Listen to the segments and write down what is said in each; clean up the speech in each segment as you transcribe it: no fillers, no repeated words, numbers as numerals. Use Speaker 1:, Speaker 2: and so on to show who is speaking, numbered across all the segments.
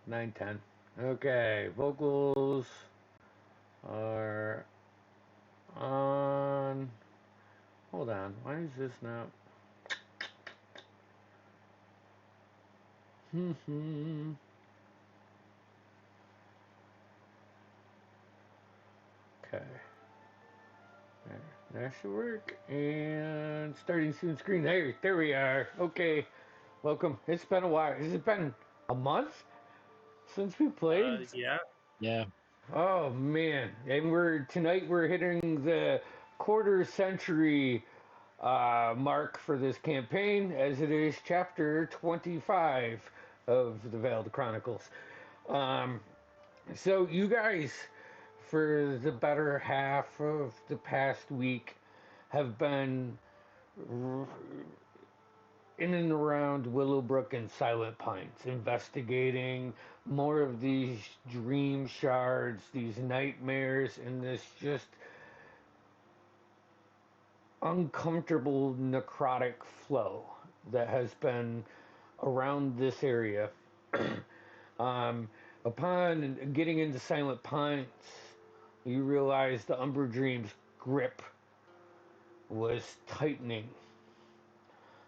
Speaker 1: 9:10. Okay, vocals are on. Hold on, why is this not? Okay. That should work. And starting soon screen. There we are. Okay. Welcome. It's been a while. Has it been a month since we played?
Speaker 2: Yeah.
Speaker 3: Yeah.
Speaker 1: Oh man. And we're hitting the quarter century mark for this campaign, as it is chapter 25 of the Veiled Chronicles. Um, so you guys, for the better half of the past week, have been in and around Willowbrook and Silent Pines, investigating more of these dream shards, these nightmares, and this just uncomfortable necrotic flow that has been around this area. um, Upon getting into Silent Pines, you realize the Umbra Dream's grip was tightening.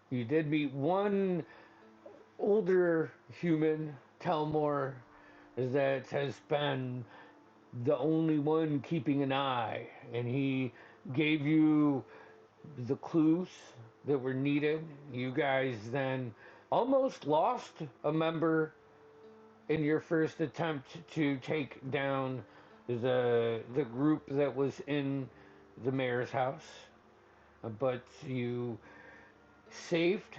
Speaker 1: You did meet one older human, Telmore, that has been the only one keeping an eye, and he gave you the clues that were needed. You guys then almost lost a member in your first attempt to take down the group that was in the mayor's house, but you saved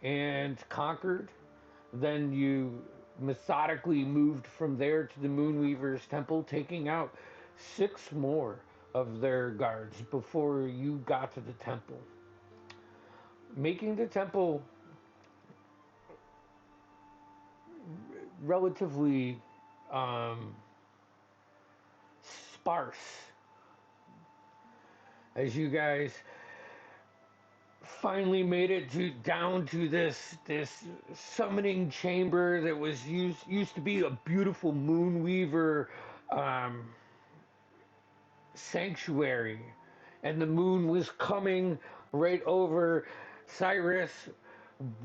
Speaker 1: and conquered. Then you methodically moved from there to the Moonweaver's temple, taking out 6 more of their guards before you got to the temple, making the temple relatively um, sparse as you guys finally made it down to this summoning chamber that was used to be a beautiful Moonweaver um, sanctuary, and the moon was coming right over Cyrus,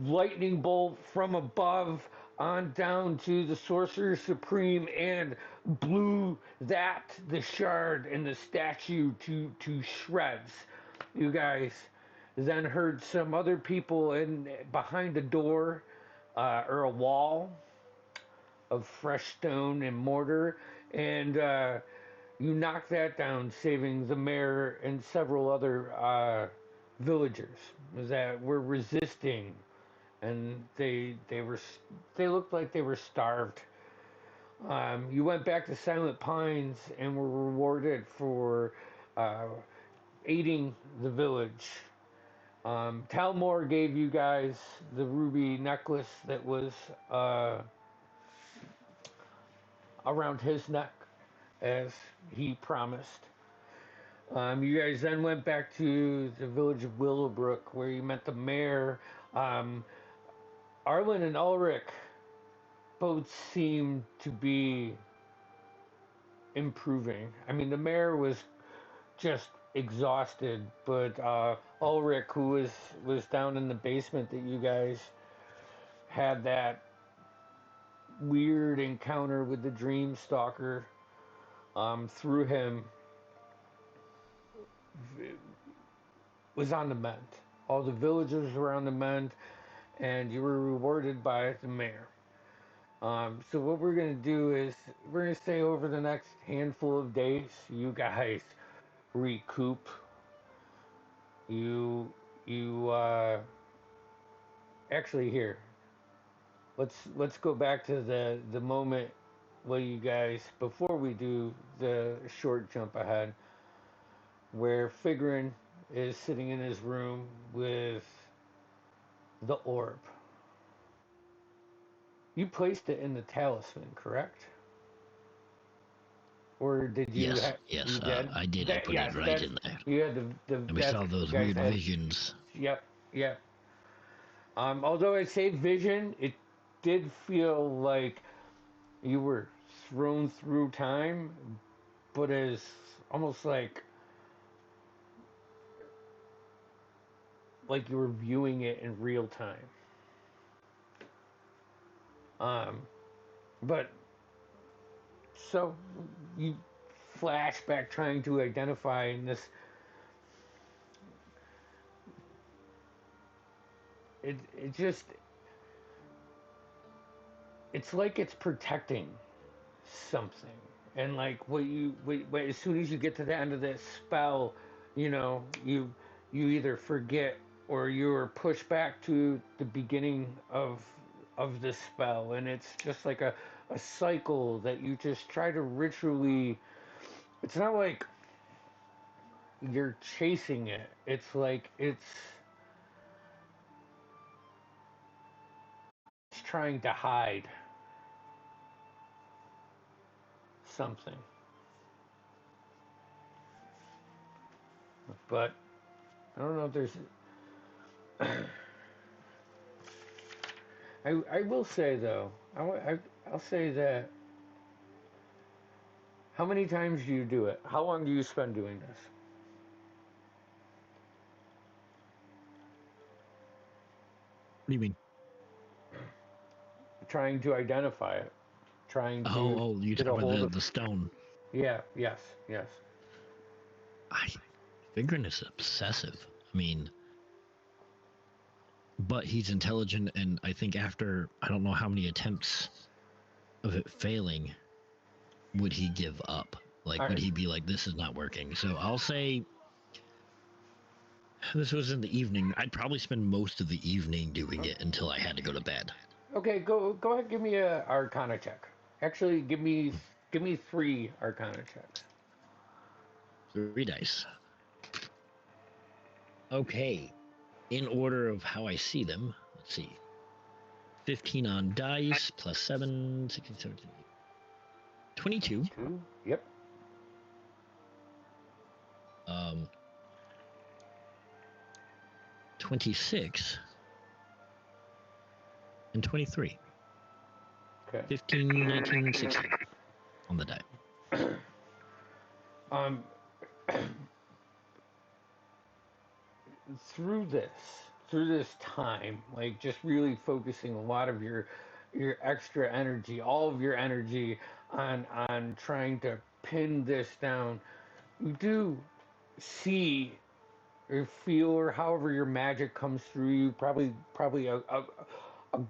Speaker 1: lightning bolt from above on down to the Sorcerer Supreme, and blew the shard and the statue to shreds. You guys then heard some other people in behind a door or a wall of fresh stone and mortar, and you knocked that down, saving the mayor and several other villagers that were resisting, and they looked like they were starved. You went back to Silent Pines and were rewarded for uh, aiding the village. Talmor gave you guys the ruby necklace that was around his neck, as he promised. You guys then went back to the village of Willowbrook, where you met the mayor. Um, Arlen and Ulrich both seemed to be improving. I mean, the mayor was just exhausted, but Ulrich, who was down in the basement that you guys had that weird encounter with the Dream Stalker, through him, was on the mend. All the villagers were on the mend, and you were rewarded by the mayor. So what we're gonna do is we're gonna say over the next handful of days, you guys recoup. You actually here. Let's go back to the moment where you guys, before we do the short jump ahead, where Figrin is sitting in his room with the orb. You placed it in the talisman, correct? Or did you?
Speaker 3: Yes. Yes.
Speaker 1: You did.
Speaker 3: I did. I
Speaker 1: That
Speaker 3: put it
Speaker 1: yes,
Speaker 3: right
Speaker 1: that's
Speaker 3: in there,
Speaker 1: you had the
Speaker 3: and we
Speaker 1: that's
Speaker 3: saw those
Speaker 1: you guys
Speaker 3: weird
Speaker 1: had.
Speaker 3: visions.
Speaker 1: Yep, yep. Although I say vision, it did feel like You were thrown through time, but as almost like you were viewing it in real time. Um, but so you flashback trying to identify in this. It just it's like it's protecting something, and like as soon as you get to the end of this spell, you either forget or you're pushed back to the beginning of the spell, and it's just like a cycle that you just try to ritually. It's not like you're chasing it. It's like it's trying to hide something. But I don't know if there's. I will say though, I'll say that. How many times do you do it? How long do you spend doing this?
Speaker 2: What do you mean?
Speaker 1: Trying to identify it, trying to
Speaker 2: Oh, you
Speaker 1: get
Speaker 2: talk
Speaker 1: a
Speaker 2: about
Speaker 1: hold of.
Speaker 2: the stone.
Speaker 1: Yeah. Yes. Yes.
Speaker 2: Figuring is obsessive. I mean, but he's intelligent, and I think after I don't know how many attempts of it failing, would he give up? Like,
Speaker 1: All
Speaker 2: would
Speaker 1: right.
Speaker 2: he be like, "This is not working"? So I'll say this was in the evening. I'd probably spend most of the evening doing it until I had to go to bed.
Speaker 1: Okay. Go ahead. Give me a Arcana check. Actually, give me 3 Arcana checks.
Speaker 2: 3 dice. Okay. In order of how I see them, let's see. 15 on dice, plus 7, 16, 17, 22.
Speaker 1: 2. Yep.
Speaker 2: 26 and 23.
Speaker 1: Okay.
Speaker 2: 15, 19, 16 on the die.
Speaker 1: Um. through this through this time, like just really focusing a lot of your extra energy, all of your energy on trying to pin this down, you do see or feel, or however your magic comes through you, probably a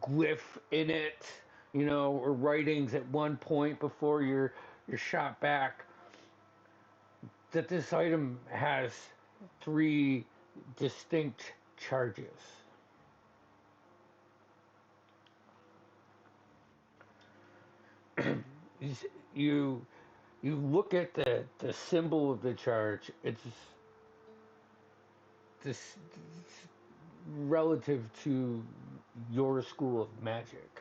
Speaker 1: glyph in it, or writings at one point before you're shot back, that this item has 3 distinct charges. you you look at the symbol of the charge. It's this relative to your school of magic,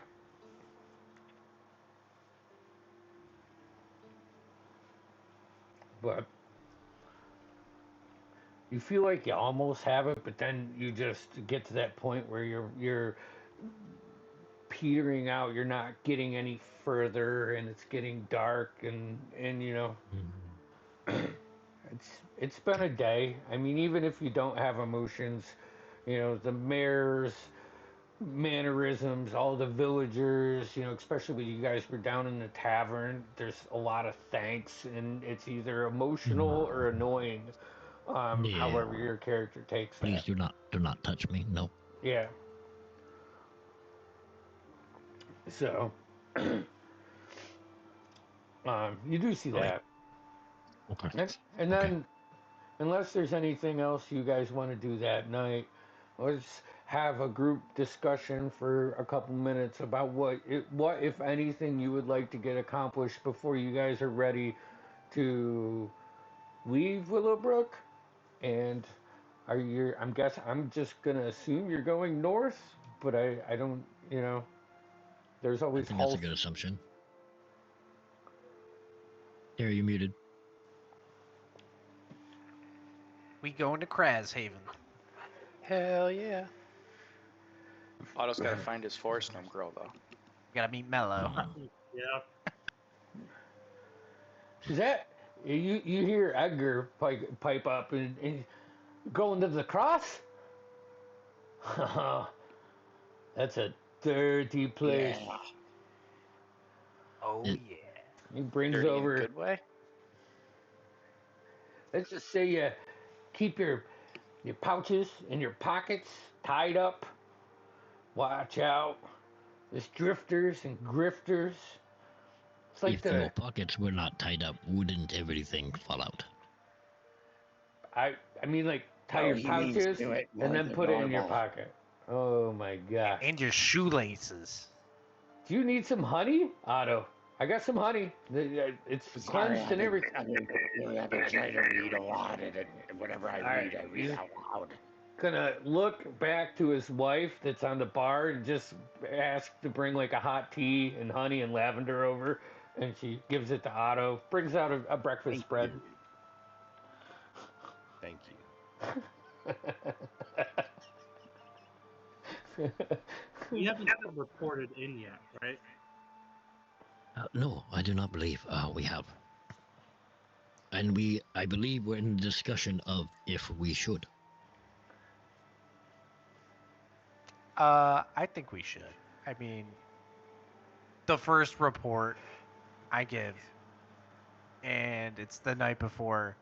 Speaker 1: but you feel like you almost have it, but then you just get to that point where you're petering out. You're not getting any further, and it's getting dark, and it's been
Speaker 2: Okay.
Speaker 1: a day. I mean, even if you don't have emotions, the mayor's mannerisms, all the villagers, especially when you guys were down in the tavern, there's a lot of thanks, and it's either emotional or annoying,
Speaker 2: Yeah.
Speaker 1: however your character takes
Speaker 2: Please
Speaker 1: that.
Speaker 2: do not touch me. No.
Speaker 1: Yeah. So, you do see
Speaker 2: Okay.
Speaker 1: that.
Speaker 2: Okay.
Speaker 1: And
Speaker 2: Okay.
Speaker 1: then, unless there's anything else you guys want to do that night, let's have a group discussion for a couple minutes about what if anything you would like to get accomplished before you guys are ready to leave Willowbrook. And I'm just gonna assume you're going north, but I don't, there's
Speaker 2: I
Speaker 1: always
Speaker 2: think that's a
Speaker 1: Halls.
Speaker 2: good assumption. Are you muted?
Speaker 3: We going to Haven.
Speaker 4: Hell yeah. Otto's got to find his forest gnome girl, though.
Speaker 3: We gotta meet Mello.
Speaker 2: Oh.
Speaker 5: Yeah.
Speaker 1: Is that you hear Edgar pipe up and going to the cross? That's a dirty place.
Speaker 4: Yeah.
Speaker 3: Oh
Speaker 2: It-
Speaker 3: yeah.
Speaker 1: He brings
Speaker 4: Dirty in a
Speaker 1: over.
Speaker 4: good way.
Speaker 1: Let's just say you keep your pouches and your pockets tied up. Watch out. There's drifters and grifters. It's like
Speaker 2: if your pockets were not tied up, wouldn't everything fall out?
Speaker 1: I mean like tie
Speaker 4: No,
Speaker 1: your
Speaker 4: he means
Speaker 1: pouches
Speaker 4: do it more
Speaker 1: and then
Speaker 4: than
Speaker 1: put it in your
Speaker 4: normal.
Speaker 1: pocket. Oh my gosh.
Speaker 3: And your shoelaces.
Speaker 1: Do you need some honey, Otto? I got some honey. It's cleansed and everything.
Speaker 4: I've been trying to read a lot, and whenever I
Speaker 1: Alright,
Speaker 4: read out loud.
Speaker 1: Gonna look back to his wife that's on the bar and just ask to bring like a hot tea and honey and lavender over, and she gives it to Otto. Brings out a breakfast spread.
Speaker 4: Thank you.
Speaker 5: We haven't reported in yet, right?
Speaker 2: No, I do not believe we have. And I believe we're in discussion of if we should.
Speaker 3: I think we should. I mean, the first report I give, and it's the night before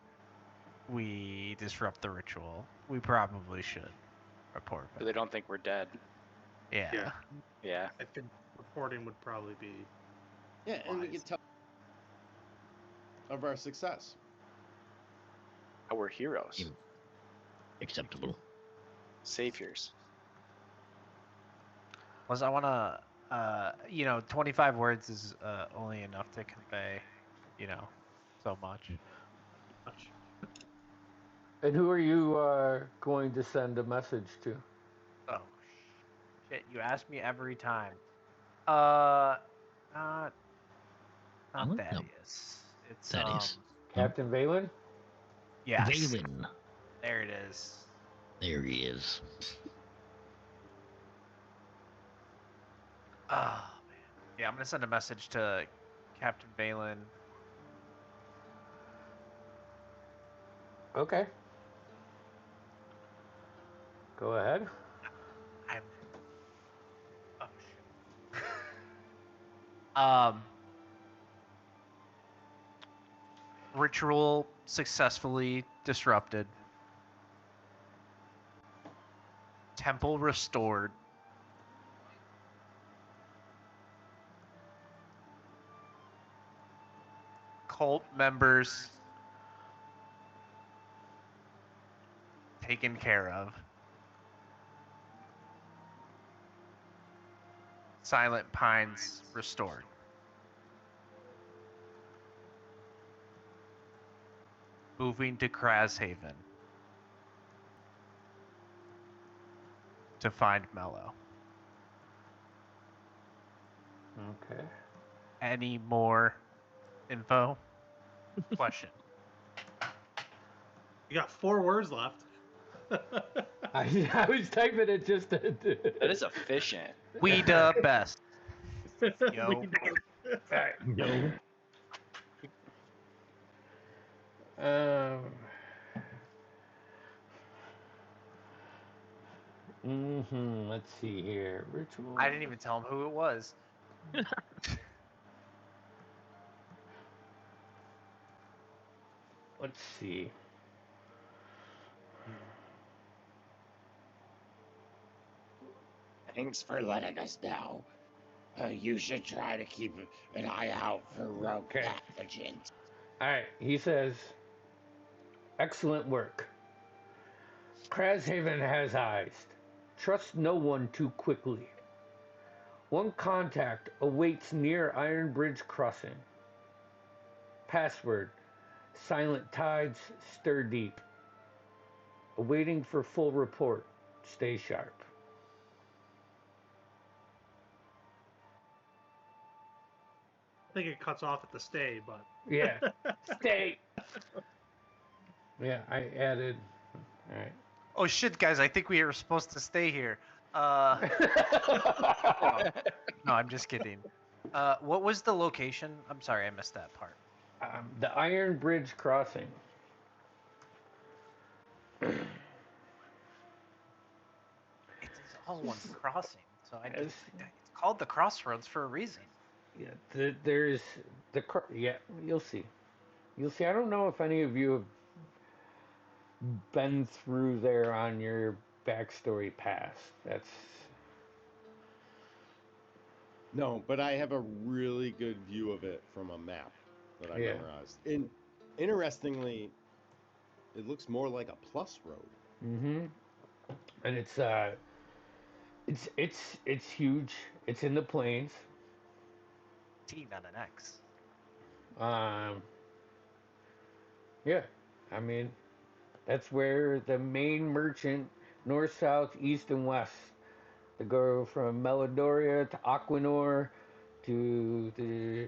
Speaker 3: we disrupt the ritual. We probably should report.
Speaker 4: But they don't think we're dead.
Speaker 3: Yeah.
Speaker 5: Yeah.
Speaker 4: Yeah.
Speaker 5: I think reporting would probably be.
Speaker 6: Yeah, and we
Speaker 5: Wise.
Speaker 6: can tell of our success.
Speaker 4: We're heroes.
Speaker 2: Yeah. Acceptable.
Speaker 4: Saviors.
Speaker 3: Was I want to, 25 words is only enough to convey, so much.
Speaker 1: And who are you going to send a message to?
Speaker 3: Oh, shit! You ask me every time. Not
Speaker 2: No.
Speaker 3: Thaddeus. It's
Speaker 2: Thaddeus.
Speaker 1: Captain Valen?
Speaker 3: yes.
Speaker 2: Valen.
Speaker 3: There it is.
Speaker 2: There he is.
Speaker 3: Oh man. Yeah, I'm gonna send a message to Captain Valen.
Speaker 1: Okay. Go ahead.
Speaker 3: Oh shit. Ritual successfully disrupted. Temple restored. Cult members taken care of. Silent Pines restored. Moving to Crashaven to find Mello.
Speaker 1: Okay.
Speaker 3: Any more info? Question.
Speaker 5: You got 4 words left.
Speaker 1: I was typing it just to.
Speaker 4: That is efficient.
Speaker 3: We the best. Yo.
Speaker 1: Alright.
Speaker 2: No.
Speaker 1: Let's see here. Ritual.
Speaker 3: I didn't even tell him who it was.
Speaker 1: Let's see.
Speaker 4: Thanks for letting us know. You should try to keep an eye out for rogue
Speaker 1: Okay.
Speaker 4: pathogens.
Speaker 1: Alright, he says, excellent work. Crashaven has eyes. Trust no one too quickly. One contact awaits near Iron Bridge Crossing. Password, silent tides stir deep. Awaiting for full report. Stay sharp.
Speaker 5: I think it cuts off at the stay, but
Speaker 1: Yeah. Stay. Yeah, I added. All right.
Speaker 3: Oh shit, guys! I think we were supposed to stay here. No, I'm just kidding. What was the location? I'm sorry, I missed that part.
Speaker 1: The Iron Bridge Crossing.
Speaker 3: It's all one crossing, so
Speaker 1: Yes.
Speaker 3: it's called the Crossroads for a reason.
Speaker 1: Yeah, there's yeah, you'll see. You'll see. I don't know if any of you have been through there on your backstory pass. That's
Speaker 6: No, but I have a really good view of it from a map that I
Speaker 1: Yeah.
Speaker 6: memorized. And interestingly, it looks more like a plus road.
Speaker 1: and it's huge. It's in the plains.
Speaker 3: T, not an X.
Speaker 1: Um, yeah, I mean that's where the main merchant, north, south, east, and west. They go from Meladoria to Aquanor to the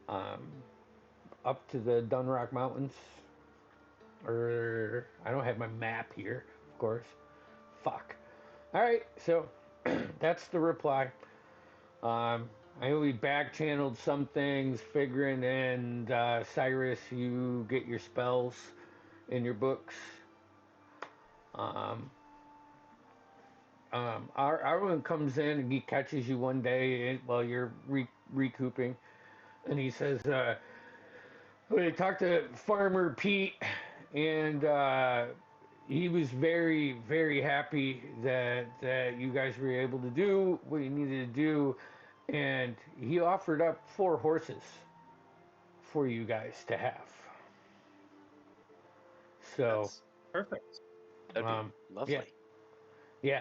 Speaker 1: um, up to the Dunrock Mountains. Or I don't have my map here, of course. Fuck. All right, so that's the reply. I know we back channeled some things, figuring, and Cyrus, you get your spells in your books. Um, our one comes in and he catches you one day while you're recouping, and he says, "We talked to Farmer Pete, and he was very, very happy that you guys were able to do what you needed to do, and he offered up 4 horses for you guys to have." So,
Speaker 5: That's perfect.
Speaker 7: That'd
Speaker 1: um,
Speaker 7: be lovely.
Speaker 1: yeah,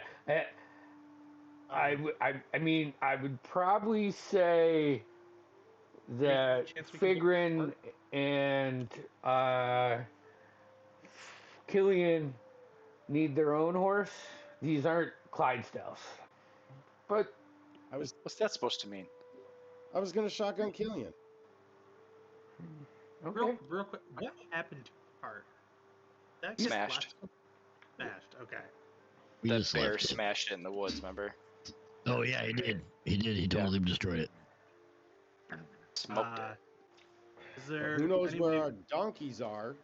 Speaker 1: I mean, I would probably say that
Speaker 5: Chance we can get
Speaker 1: Figrin and Killian need their own horse. These aren't Clydesdales, but
Speaker 7: What's that supposed to mean?
Speaker 6: I was gonna shotgun Killian.
Speaker 1: okay.
Speaker 5: Real quick, what happened to the cart? That
Speaker 7: Yeah. Smashed.
Speaker 5: Smashed. Okay.
Speaker 2: We
Speaker 7: That
Speaker 2: just
Speaker 7: bear
Speaker 2: left it.
Speaker 7: smashed it in the woods, remember?
Speaker 2: Oh yeah, he did. He did. He totally destroyed it.
Speaker 7: Smoked it.
Speaker 5: Is there
Speaker 6: Who knows
Speaker 5: any
Speaker 6: where
Speaker 5: way-
Speaker 6: our donkeys are?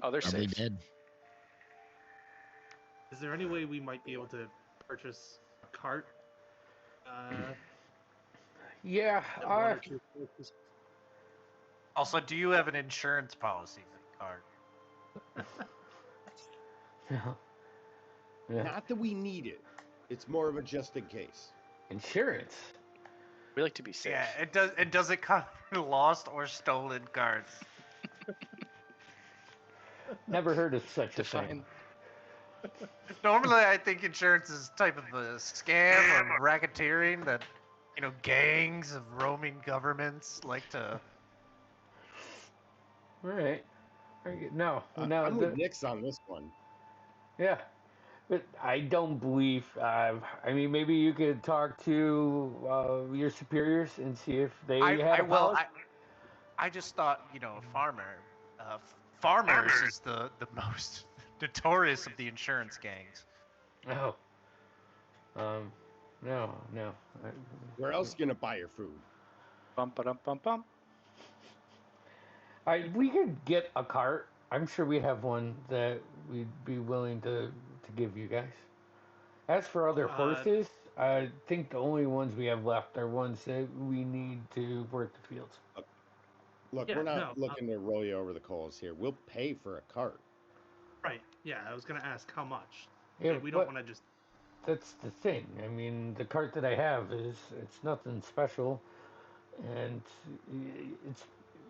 Speaker 7: Oh, they're
Speaker 2: Probably
Speaker 7: safe.
Speaker 2: dead.
Speaker 5: Is there any way we might be able to purchase a cart?
Speaker 1: Yeah.
Speaker 5: And one or two horses?
Speaker 3: Also, do you have an insurance policy for the cart?
Speaker 1: Yeah.
Speaker 6: Not that we need it. It's more of a just in case.
Speaker 1: Insurance.
Speaker 7: We like to be safe.
Speaker 3: Yeah, it does. It doesn't cover lost or stolen cards.
Speaker 1: Never heard of such a thing.
Speaker 7: Define.
Speaker 3: Normally, I think insurance is type of a scam or racketeering that, gangs of roaming governments like to.
Speaker 1: All right. No,
Speaker 6: I'm with Nix on this one.
Speaker 1: yeah, but I don't believe. I mean, maybe you could talk to your superiors and see if they had
Speaker 3: I
Speaker 1: a
Speaker 3: will.
Speaker 1: policy.
Speaker 3: I just thought, farmer. Farmers is the most notorious of the insurance gangs.
Speaker 1: Oh. No.
Speaker 6: Where else you gonna buy your food?
Speaker 7: Bum ba dum bum bum.
Speaker 1: We could get a cart. I'm sure we have one that we'd be willing to give you guys. As for other horses, I think the only ones we have left are ones that we need to work the fields.
Speaker 6: Look,
Speaker 5: Yeah,
Speaker 6: we're not
Speaker 5: no,
Speaker 6: looking to roll you over the coals here. We'll pay for a cart.
Speaker 5: Right. Yeah, I was gonna ask how much.
Speaker 1: Yeah,
Speaker 5: we don't
Speaker 1: but
Speaker 5: want to just.
Speaker 1: that's the thing. I mean, the cart that I have it's nothing special, and it's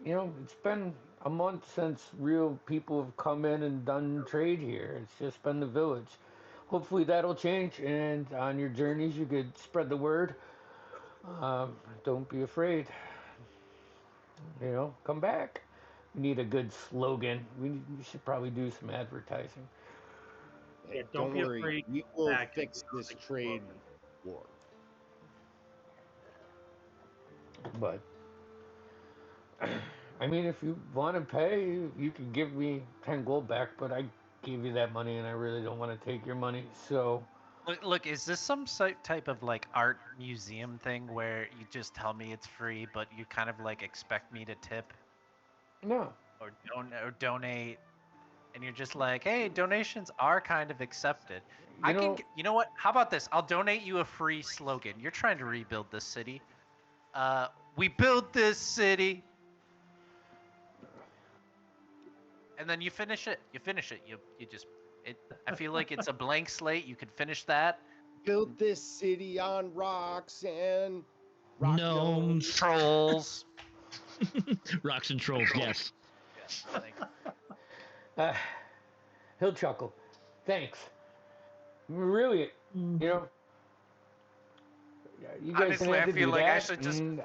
Speaker 1: it's been a month since real people have come in and done trade here. It's just been the village. Hopefully that'll change, and on your journeys you could spread the word. Don't be afraid. Come back. We need a good slogan. We should probably do some advertising.
Speaker 6: Hey,
Speaker 5: Yeah, don't be
Speaker 6: worry.
Speaker 5: afraid
Speaker 6: We will
Speaker 5: back
Speaker 6: fix
Speaker 5: and
Speaker 6: this
Speaker 5: like
Speaker 6: trade
Speaker 5: slogan.
Speaker 6: war.
Speaker 1: But I mean, if you want to pay, you can give me 10 gold back. But I gave you that money, and I really don't want to take your money. So
Speaker 3: Look, is this some type of like art museum thing where you just tell me it's free, but you kind of like expect me to tip
Speaker 1: No.
Speaker 3: or donate, and you're just like, hey, donations are kind of accepted. You know what? How about this? I'll donate you a free slogan. You're trying to rebuild this city. We built this city. And then you finish it. You just I feel like it's a blank slate. You can finish that.
Speaker 6: Built this city on rocks and
Speaker 2: Gnomes.
Speaker 3: Trolls.
Speaker 2: Rocks and trolls, yes.
Speaker 3: Yes, thank you.
Speaker 1: He'll chuckle. Thanks. Really, you know. You guys
Speaker 3: Honestly,
Speaker 1: have
Speaker 3: I
Speaker 1: to
Speaker 3: feel
Speaker 1: do
Speaker 3: like
Speaker 1: that,
Speaker 3: I should just
Speaker 1: and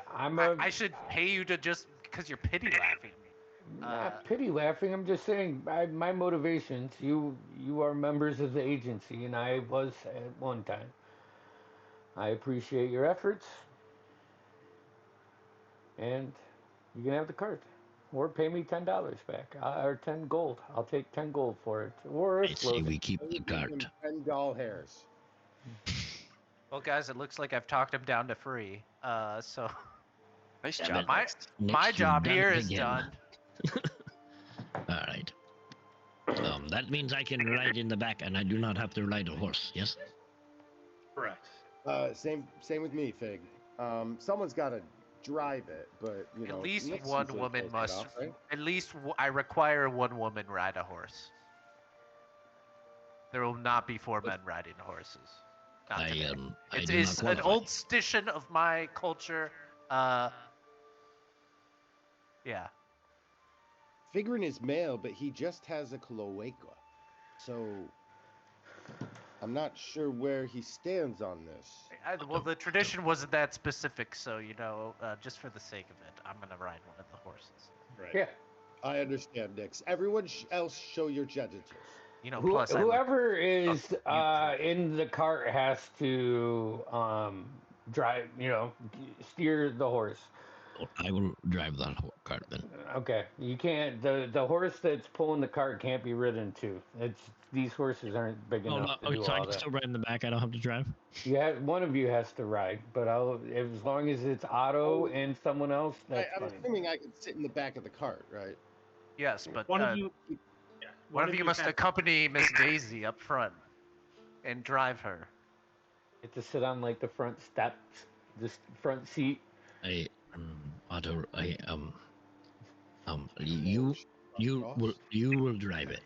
Speaker 3: I should pay you to just because you're pity laughing me.
Speaker 1: Not pity laughing. I'm just saying my motivations. You are members of the agency, and I was at one time. I appreciate your efforts, and you can have the cart, or pay me $10 back, or 10 gold. I'll take 10 gold for it, or a
Speaker 2: I say we keep
Speaker 6: I'll
Speaker 2: the
Speaker 6: give him
Speaker 2: cart.
Speaker 6: 10 doll hairs.
Speaker 3: Well, guys, it looks like I've talked him down to free. So
Speaker 7: Nice
Speaker 2: Yeah,
Speaker 7: job.
Speaker 2: but
Speaker 3: my
Speaker 2: Next,
Speaker 3: job
Speaker 2: you've done
Speaker 3: here
Speaker 2: it
Speaker 3: is
Speaker 2: again.
Speaker 3: done.
Speaker 2: All right. That means I can ride in the back, and I do not have to ride a horse. Yes.
Speaker 5: Correct.
Speaker 6: Same with me, Fig. Someone's got to drive it, but you know.
Speaker 3: At least
Speaker 6: Nick's
Speaker 3: one
Speaker 6: usually
Speaker 3: woman
Speaker 6: pulls it
Speaker 3: must.
Speaker 6: off, right?
Speaker 3: At least I require one woman ride a horse. There will not be 4 men riding horses. Not
Speaker 2: I
Speaker 3: today.
Speaker 2: I
Speaker 3: It
Speaker 2: do not
Speaker 3: is an
Speaker 2: qualify.
Speaker 3: old tradition of my culture. Yeah.
Speaker 6: Figuring is male, but he just has a cloaca. So I'm not sure where he stands on this.
Speaker 3: Well, the tradition wasn't that specific, so just for the sake of it, I'm gonna ride one of the horses.
Speaker 6: Right.
Speaker 1: Yeah.
Speaker 6: I understand, Nix. Everyone else show your genitals.
Speaker 3: Plus I look
Speaker 1: Whoever is
Speaker 3: beautiful.
Speaker 1: in the cart has to drive. Steer the horse.
Speaker 2: I will drive that cart then.
Speaker 1: Okay, you can't. The horse that's pulling the cart can't be ridden too. These horses aren't big
Speaker 2: Oh, no.
Speaker 1: enough to
Speaker 2: Okay,
Speaker 1: do
Speaker 2: so I
Speaker 1: all
Speaker 2: can
Speaker 1: that.
Speaker 2: still ride in the back. I don't have to drive.
Speaker 1: One of you has to ride, but as long as it's Otto and someone else, that's
Speaker 6: I'm
Speaker 1: fine.
Speaker 6: assuming I could sit in the back of the cart, right?
Speaker 3: Yes, but
Speaker 5: One of you. Yeah,
Speaker 3: one of you must
Speaker 5: has-
Speaker 3: accompany Miss Daisy up front and drive her.
Speaker 1: You have to sit on like the front steps, this front seat.
Speaker 2: Otto, you will drive it.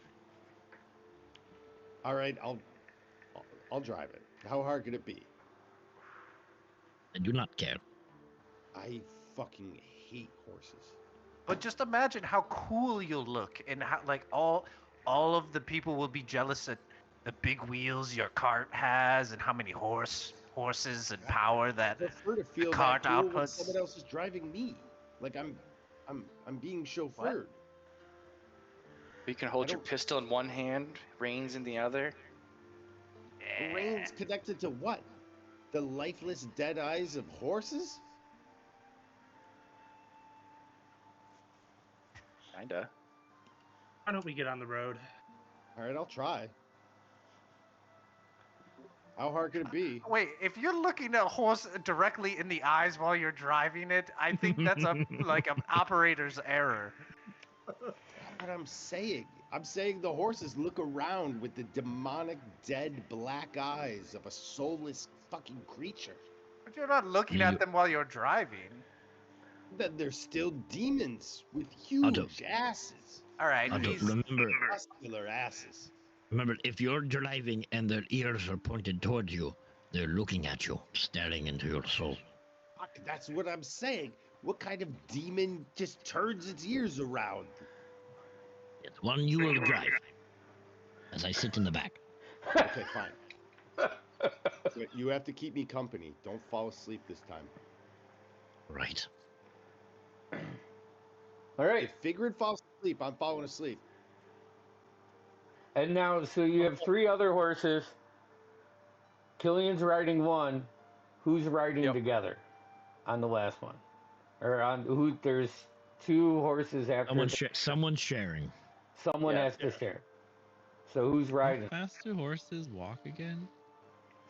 Speaker 6: All right, I'll drive it. How hard could it be?
Speaker 2: I do not care.
Speaker 6: I fucking hate horses.
Speaker 3: But just imagine how cool you'll look, and how like all of the people will be jealous at the big wheels your cart has, and how many horses and power
Speaker 6: I
Speaker 3: that.
Speaker 6: prefer to feel
Speaker 3: cart
Speaker 6: that cool when
Speaker 3: outputs.
Speaker 6: someone else is driving me. Like I'm being chauffeured.
Speaker 7: You can hold
Speaker 6: I
Speaker 7: your
Speaker 6: don't-
Speaker 7: pistol in one hand, reins in the other.
Speaker 6: The reins connected to what? The lifeless dead eyes of horses?
Speaker 7: Kinda.
Speaker 5: Why don't we get on the road?
Speaker 6: All right, I'll try. How hard could it be?
Speaker 3: Wait, if you're looking at a horse directly in the eyes while you're driving it, I think that's an operator's error.
Speaker 6: What I'm saying. I'm saying the horses look around with the demonic, dead black eyes of a soulless fucking creature.
Speaker 3: But you're not looking at them while you're driving.
Speaker 6: That they're still demons with huge asses.
Speaker 3: All right,
Speaker 2: Otto,
Speaker 3: he's
Speaker 6: Muscular asses.
Speaker 2: remember, if you're driving and their ears are pointed towards you, they're looking at you, staring into your soul.
Speaker 6: Fuck, that's what I'm saying. What kind of demon just turns its ears around?
Speaker 2: It's one you will drive, as I sit in the back.
Speaker 6: Okay, fine. But you have to keep me company. Don't fall asleep this time.
Speaker 2: Right.
Speaker 1: All right,
Speaker 6: If Figured falls asleep, I'm falling asleep.
Speaker 1: and now so you have 3 other horses. Killian's riding one. Who's riding
Speaker 7: Yep.
Speaker 1: together on the last one? Or on who? There's 2 horses after.
Speaker 2: Someone's sharing.
Speaker 1: Someone
Speaker 6: Yeah.
Speaker 1: has to share. So who's
Speaker 8: How
Speaker 1: riding?
Speaker 8: fast do horses walk again?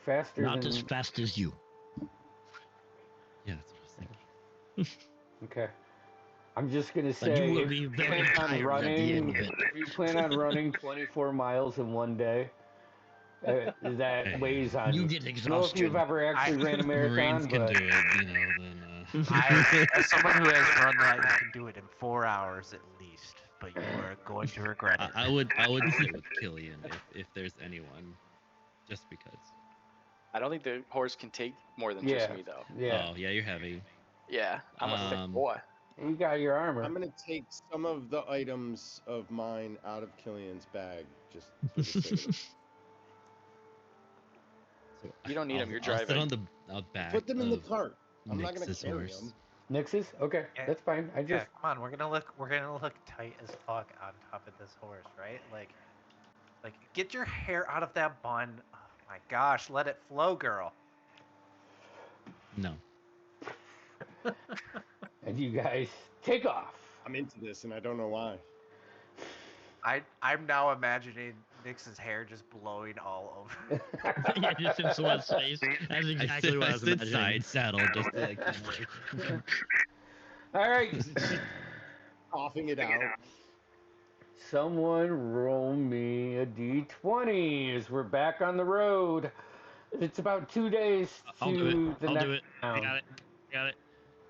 Speaker 1: Faster
Speaker 2: Not
Speaker 1: than...
Speaker 2: as fast as you.
Speaker 8: Yeah, that's what I was thinking.
Speaker 1: Okay. I'm just gonna
Speaker 2: But you
Speaker 1: say,
Speaker 2: will
Speaker 1: if
Speaker 2: be
Speaker 1: you
Speaker 2: very
Speaker 1: plan on
Speaker 2: tired at the end
Speaker 1: running,
Speaker 2: of it.
Speaker 1: if you plan on running 24 miles in one day, that
Speaker 8: Hey,
Speaker 1: weighs on you.
Speaker 2: You get
Speaker 1: I don't know if you've
Speaker 2: exhaustion.
Speaker 1: ever actually ran a
Speaker 8: Marines
Speaker 1: marathon,
Speaker 8: can
Speaker 1: but
Speaker 8: do it, you know. Then
Speaker 3: As someone who has run that, you can do it in 4 hours at least, but you are going to regret it.
Speaker 8: I would sit with Killian if there's anyone, just because.
Speaker 7: I don't think the horse can take more than
Speaker 1: yeah,
Speaker 7: just me though.
Speaker 1: yeah,
Speaker 8: Oh yeah, you're heavy.
Speaker 7: Yeah, I'm a thick boy.
Speaker 1: you got your armor.
Speaker 6: I'm gonna take some of the items of mine out of Killian's bag, just for the sake of it.
Speaker 8: So
Speaker 7: You don't need him, you're
Speaker 8: I'll sit
Speaker 7: driving.
Speaker 8: on the back.
Speaker 6: Put them in the
Speaker 8: of
Speaker 6: cart. I'm not gonna
Speaker 8: Nix's
Speaker 6: carry
Speaker 8: horse.
Speaker 6: them.
Speaker 1: Nix's? Okay,
Speaker 3: Yeah.
Speaker 1: that's fine. I
Speaker 3: Yeah,
Speaker 1: just
Speaker 3: come on, we're gonna look tight as fuck on top of this horse, right? Like get your hair out of that bun. Oh my gosh, let it flow, girl.
Speaker 8: No.
Speaker 1: and you guys take off.
Speaker 6: I'm into this, and I don't know why.
Speaker 3: I'm now imagining Nix's hair just blowing all over.
Speaker 2: Yeah, just in someone's face. That's exactly what I was
Speaker 8: sit
Speaker 2: imagining.
Speaker 8: side saddle just to like.
Speaker 1: All right,
Speaker 6: Coughing it out.
Speaker 1: someone roll me a d20 as we're back on the road. It's about 2 days to
Speaker 2: I'll do it.
Speaker 1: the
Speaker 2: I'll
Speaker 1: next
Speaker 2: do it. I
Speaker 1: town.
Speaker 2: got it.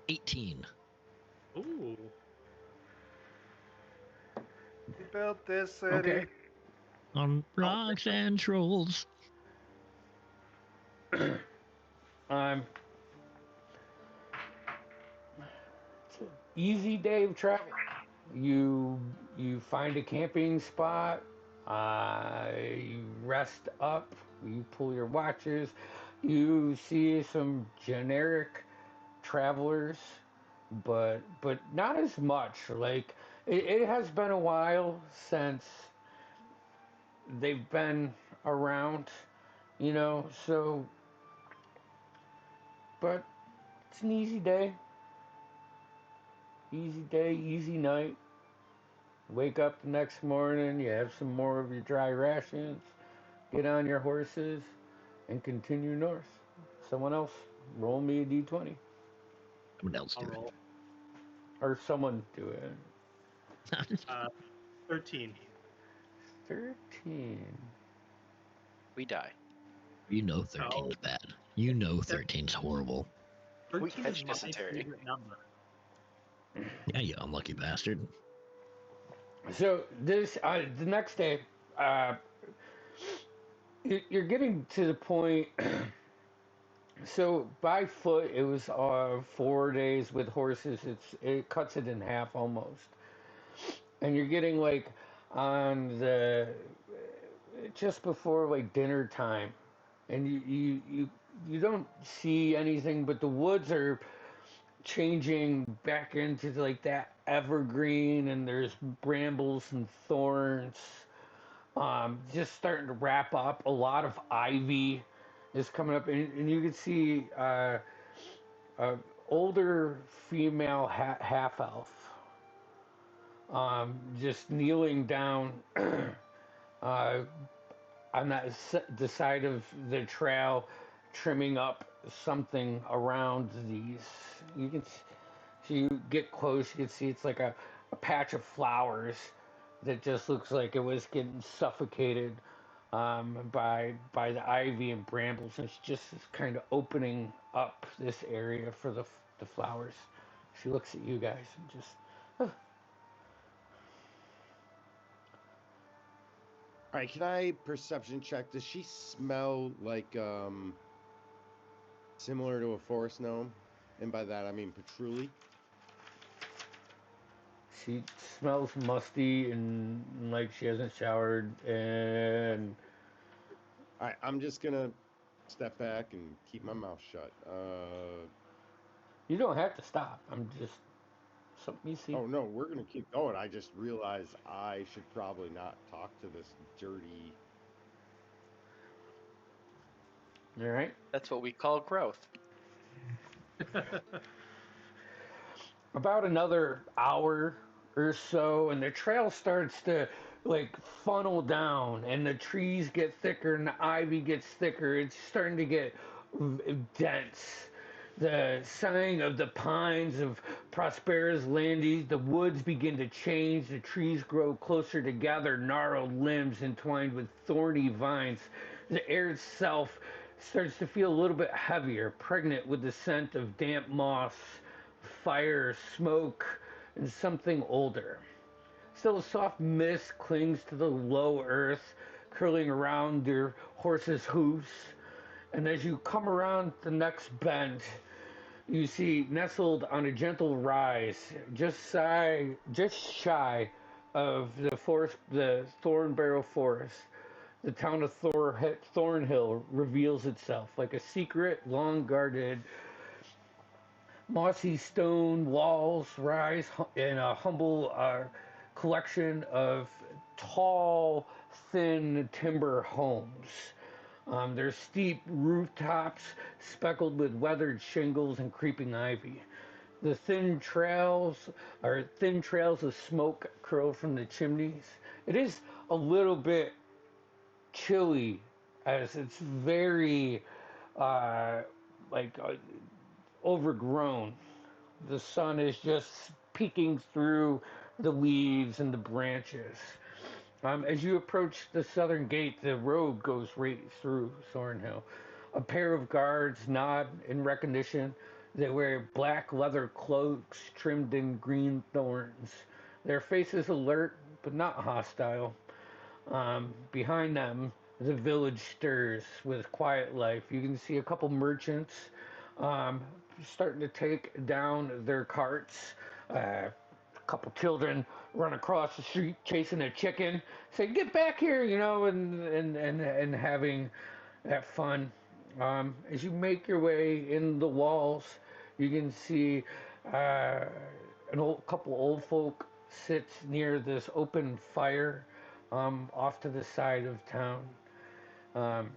Speaker 2: 18.
Speaker 5: Ooh.
Speaker 3: We built this city.
Speaker 1: Okay.
Speaker 2: On rocks and trolls.
Speaker 1: Um, it's an easy day of travel. You find a camping spot. You rest up. You pull your watches. You see some generic travelers, but not as much. Like it has been a while since they've been around, you know. So, but it's an easy day. Easy day, easy night. Wake up the next morning, you have some more of your dry rations, get on your horses, and continue north. Someone else, roll me a d20.
Speaker 2: Someone else
Speaker 5: I'll
Speaker 2: do
Speaker 5: roll.
Speaker 1: Or someone do it.
Speaker 2: it.
Speaker 5: 13.
Speaker 1: 13.
Speaker 7: We die.
Speaker 2: You know 13's bad. You know 13's horrible.
Speaker 5: 13
Speaker 7: catch
Speaker 5: is my
Speaker 7: dysentery.
Speaker 5: favorite number.
Speaker 2: Yeah, you unlucky bastard.
Speaker 1: So this the next day, you're getting to the point. So by foot, it was 4 days. With horses, it cuts it in half almost. And you're getting like on the just before like dinner time, and you don't see anything, but the woods are changing back into like that evergreen, and there's brambles and thorns, just starting to wrap up. A lot of ivy is coming up, and you can see older female half elf, just kneeling down on the side of the trail, trimming up something around these. You can, so you get close, you can see it's like a patch of flowers that just looks like it was getting suffocated by the ivy and brambles. And it's just kind of opening up this area for the flowers. She looks at you guys and just.
Speaker 6: All right, can I perception check? Does she smell like similar to a forest gnome? And by that I mean patchouli.
Speaker 1: She smells musty and like she hasn't showered. And
Speaker 6: All right, I'm just gonna step back and keep my mouth shut.
Speaker 1: you don't have to stop. I'm just something you see.
Speaker 6: Oh no, we're gonna keep going. I just realized I should probably not talk to this dirty.
Speaker 1: All right.
Speaker 7: That's what we call growth.
Speaker 1: About another hour or so, and the trail starts to like funnel down, and the trees get thicker and the ivy gets thicker. It's starting to get dense. The sighing of the pines of Prospera's Landis, the woods begin to change. The trees grow closer together, gnarled limbs entwined with thorny vines. The air itself starts to feel a little bit heavier, pregnant with the scent of damp moss, fire, smoke, and something older. Still, a soft mist clings to the low earth, curling around your horse's hooves. And as you come around the next bend, you see nestled on a gentle rise, just shy of the forest, the Thornbarrow Forest. The town of Thornhill reveals itself like a secret, long-guarded, mossy stone walls rise in a humble collection of tall, thin timber homes. There's steep rooftops speckled with weathered shingles and creeping ivy. The thin trails of smoke curl from the chimneys. It is a little bit chilly, as it's very uh, like overgrown. The sun is just peeking through the leaves and the branches. As you approach the southern gate, the road goes right through Thornhill. A pair of guards nod in recognition. They wear black leather cloaks trimmed in green thorns. Their faces alert but not hostile. Behind them, the village stirs with quiet life. You can see a couple merchants um, starting to take down their carts. A couple children run across the street chasing a chicken, say, "Get back here!" and having that fun. As you make your way in the walls, you can see uh, couple old folk sits near this open fire off to the side of town. Um,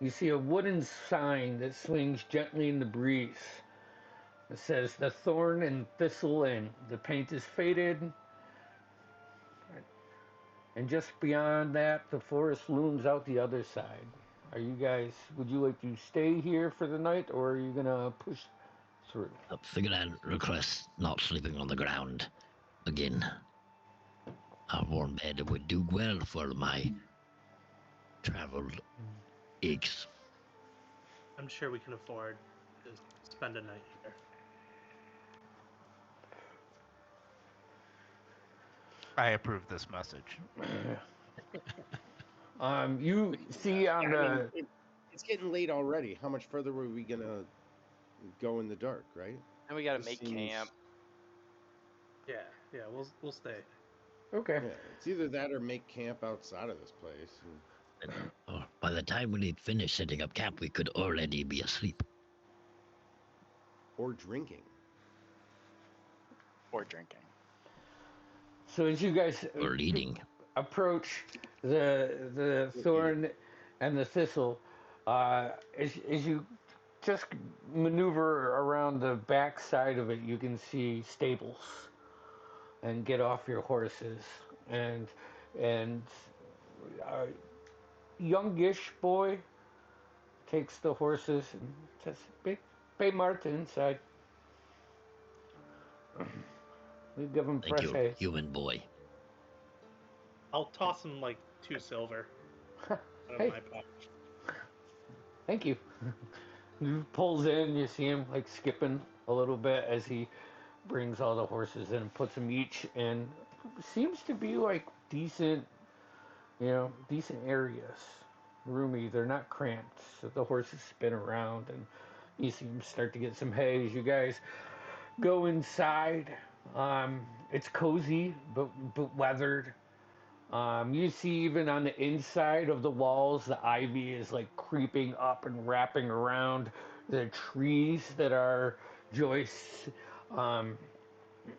Speaker 1: you see a wooden sign that swings gently in the breeze. It says the Thorn and Thistle Inn. The paint is faded, and just beyond that, the forest looms out the other side. Are you guys? Would you like to stay here for the night, or are you gonna push through?
Speaker 2: I figured I'd request not sleeping on the ground again. A warm bed would do well for my travel aches.
Speaker 5: I'm sure we can afford to spend a night here.
Speaker 3: I approve this message.
Speaker 1: You see on the
Speaker 6: It's getting late already. How much further were we gonna go in the dark, right?
Speaker 7: And we gotta
Speaker 6: This
Speaker 7: make
Speaker 6: seems-
Speaker 7: camp.
Speaker 5: Yeah, we'll stay.
Speaker 1: okay.
Speaker 6: Yeah, it's either that or make camp outside of this place.
Speaker 2: By the time we need finished setting up camp, we could already be asleep.
Speaker 6: Or drinking.
Speaker 7: Or drinking.
Speaker 1: So as you guys
Speaker 2: Or eating.
Speaker 1: approach the Thorn and the Thistle, as you just maneuver around the back side of it, you can see stables and get off your horses, and a youngish boy takes the horses and says, "Pay Marta inside." We give him
Speaker 2: Thank
Speaker 1: fresh
Speaker 2: you,
Speaker 1: hay.
Speaker 2: human boy.
Speaker 5: I'll toss him like 2 silver out of
Speaker 1: Hey.
Speaker 5: my pocket.
Speaker 1: Thank you. He pulls in, you see him like skipping a little bit as he brings all the horses in and puts them each in. Seems to be like decent, decent areas. Roomy, they're not cramped, so the horses spin around and you see them start to get some hay as you guys go inside. It's cozy, but weathered. You see even on the inside of the walls, the ivy is like creeping up and wrapping around the trees that are joists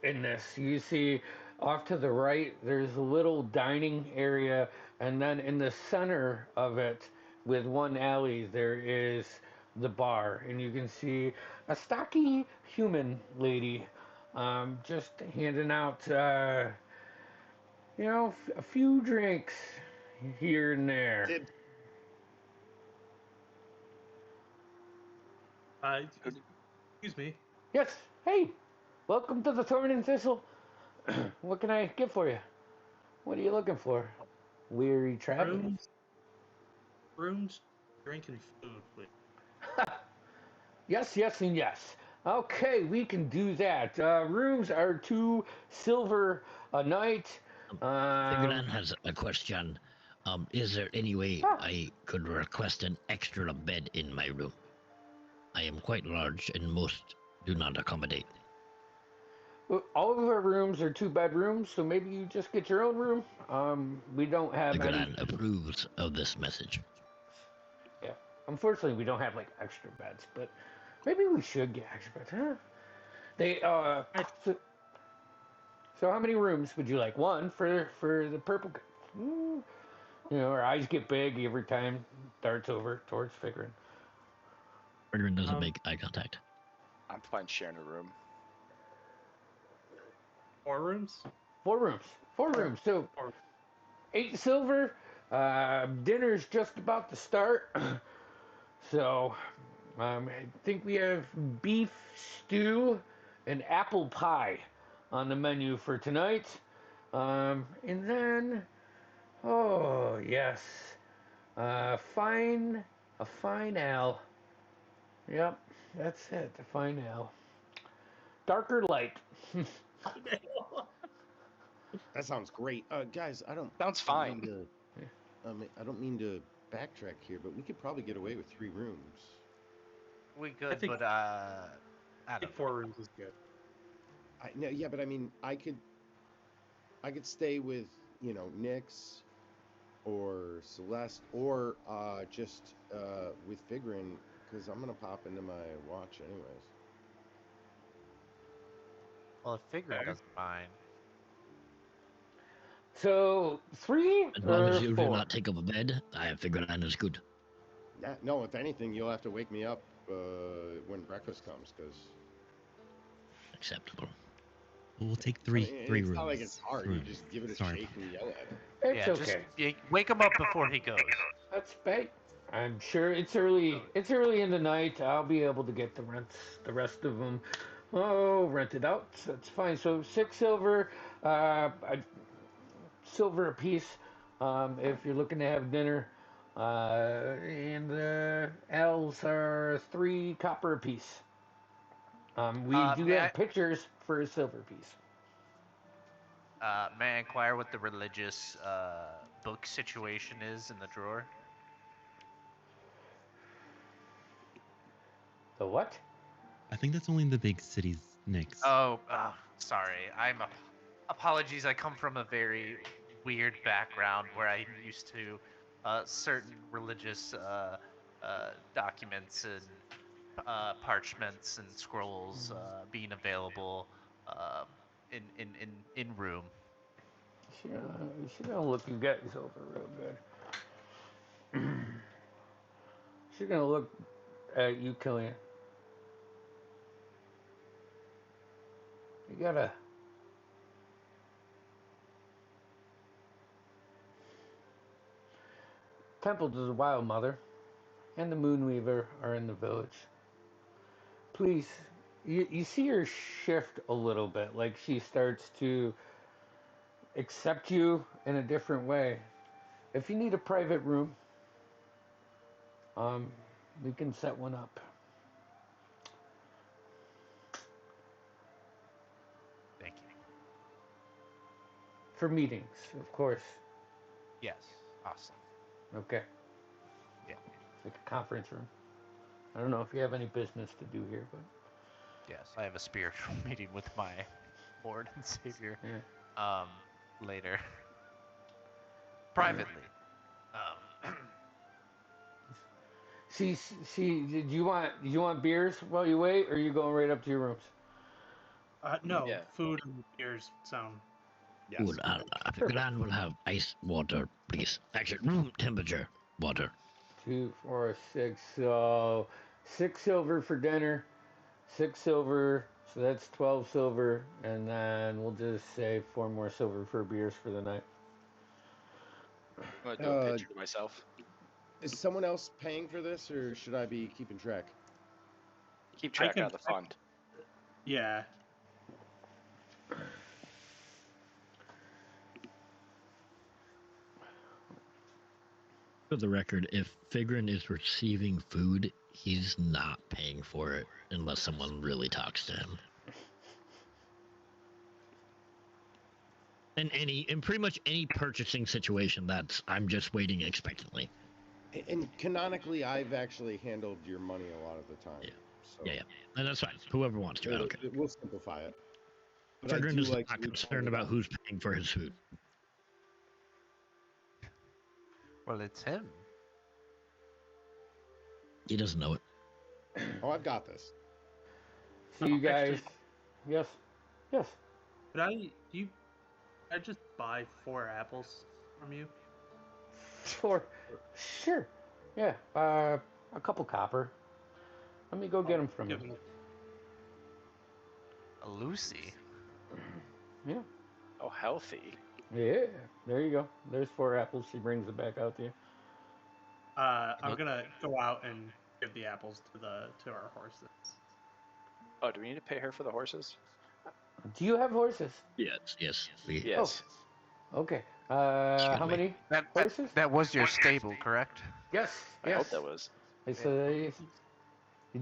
Speaker 1: in this. You see off to the right, there's a little dining area, and then in the center of it, with one alley, there is the bar, and you can see a stocky human lady Just handing out, a few drinks here and there.
Speaker 6: Did
Speaker 5: Excuse me.
Speaker 1: Yes. Hey, welcome to the Thorn and Thistle. What can I get for you? What are you looking for? Weary travelers.
Speaker 5: Rooms, drink, and food, please.
Speaker 1: Yes, yes, and yes. Okay, we can do that. Rooms are 2 silver a night.
Speaker 2: Figuran has a question. Is there any way I could request an extra bed in my room? I am quite large and most do not accommodate.
Speaker 1: All of our rooms are 2 bedrooms, so maybe you just get your own room. We don't have any.
Speaker 2: Figuran approves of this message.
Speaker 1: Yeah, unfortunately, we don't have like extra beds, but maybe we should get extra beds, huh? So how many rooms would you like? 1 for the purple. Our eyes get big every time darts over towards Figuran.
Speaker 2: Figuran doesn't make eye contact.
Speaker 7: I'm fine sharing a room.
Speaker 5: 4 rooms?
Speaker 1: 4 rooms. 4 rooms. So 8 silver. Dinner's just about to start. So I think we have beef stew and apple pie on the menu for tonight. And then, oh yes, a fine ale. Yep, that's it. A fine ale. Darker light.
Speaker 6: that sounds great, guys?
Speaker 7: Sounds fine.
Speaker 6: I don't mean to backtrack here, but we could probably get away with 3 rooms.
Speaker 3: We could,
Speaker 5: think-
Speaker 3: but I
Speaker 5: I think 4 rooms is good.
Speaker 6: Yeah, but I mean, I could stay with Nyx or Celeste or just with Figuran because I'm gonna pop into my watch anyways.
Speaker 3: Well, if Figuran doesn't mind.
Speaker 1: So 3
Speaker 2: As long
Speaker 1: or
Speaker 2: as you
Speaker 1: 4?
Speaker 2: do not take up a bed, I have Figuran is good.
Speaker 6: Yeah, no. If anything, you'll have to wake me up when breakfast comes because
Speaker 2: Acceptable.
Speaker 8: We'll take three
Speaker 6: it's
Speaker 8: rooms.
Speaker 6: not like it's hard. You just give it a
Speaker 8: Sorry.
Speaker 6: shake and yell at it.
Speaker 1: It's
Speaker 3: Yeah,
Speaker 1: okay.
Speaker 3: just wake him up before he goes.
Speaker 1: That's fine. I'm sure it's early. It's early in the night. I'll be able to get the rest of them. Rented out. That's fine. So 6 silver, silver apiece. If you're looking to have dinner, and the ales are 3 copper apiece. We do
Speaker 3: may
Speaker 1: have pictures for a silver piece.
Speaker 3: May I inquire what the religious book situation is in the drawer?
Speaker 1: The what?
Speaker 8: I think that's only in the big cities, Nyx.
Speaker 3: Oh, sorry. Apologies. I come from a very weird background where I'm used to certain religious documents and parchments and scrolls being available in room.
Speaker 1: You should gonna look you guys over real good. She's gonna look at you, Killian. You gotta. Temple to the Wild Mother and the Moonweaver are in the village. Please, you see her shift a little bit, like she starts to accept you in a different way. If you need a private room, we can set one up.
Speaker 3: Thank you.
Speaker 1: For meetings, of course.
Speaker 3: Yes. Awesome.
Speaker 1: Okay.
Speaker 3: Yeah.
Speaker 1: Like a conference room. I don't know if you have any business to do here, but
Speaker 3: Yes, I have a spiritual meeting with my Lord and Savior.
Speaker 1: yeah.
Speaker 3: Later. Privately.
Speaker 1: See, did you want beers while you wait, or are you going right up to your rooms?
Speaker 5: No,
Speaker 7: Yeah.
Speaker 5: food and beers sound.
Speaker 6: Yes.
Speaker 2: Good. Figuran will have ice water, please. Actually, room temperature water.
Speaker 1: 2, 4, 6. So 6 silver for dinner, 6 silver So that's 12 silver, and then we'll just say 4 more silver for beers for the night.
Speaker 7: I'm gonna do a picture to myself.
Speaker 6: Is someone else paying for this, or should I be keeping track?
Speaker 7: Keep track
Speaker 5: can-
Speaker 7: out of the fund.
Speaker 5: Yeah.
Speaker 2: For the record, if Figrin is receiving food, he's not paying for it unless someone really talks to him. In pretty much any purchasing situation, I'm just waiting expectantly.
Speaker 6: And canonically, I've actually handled your money a lot of the time.
Speaker 2: Yeah.
Speaker 6: So
Speaker 2: Yeah, and that's fine. Whoever wants to, I don't care.
Speaker 6: We'll simplify it. But I
Speaker 2: Figrin
Speaker 6: do
Speaker 2: is
Speaker 6: like
Speaker 2: not
Speaker 6: to
Speaker 2: concerned about who's paying for his food.
Speaker 3: Well, it's him.
Speaker 2: He doesn't know it.
Speaker 6: Oh, I've got this.
Speaker 1: So you guys,
Speaker 5: Actually,
Speaker 1: yes, yes.
Speaker 5: could I just buy 4 apples from you?
Speaker 1: Sure. Yeah, a couple copper. Let me go get them from you.
Speaker 5: Give me-
Speaker 3: A Lucy.
Speaker 1: Yeah,
Speaker 7: Oh, healthy.
Speaker 1: yeah. There you go. There's 4 apples. She brings it back out to you.
Speaker 5: I'm gonna go out and give the apples to our horses.
Speaker 7: Oh, do we need to pay her for the horses?
Speaker 1: Do you have horses?
Speaker 2: Yes.
Speaker 7: Yes.
Speaker 1: Okay.
Speaker 2: Excuse
Speaker 1: How
Speaker 2: me.
Speaker 1: many horses?
Speaker 3: That was your stable, correct?
Speaker 1: Yes.
Speaker 7: I hope that was.
Speaker 1: So,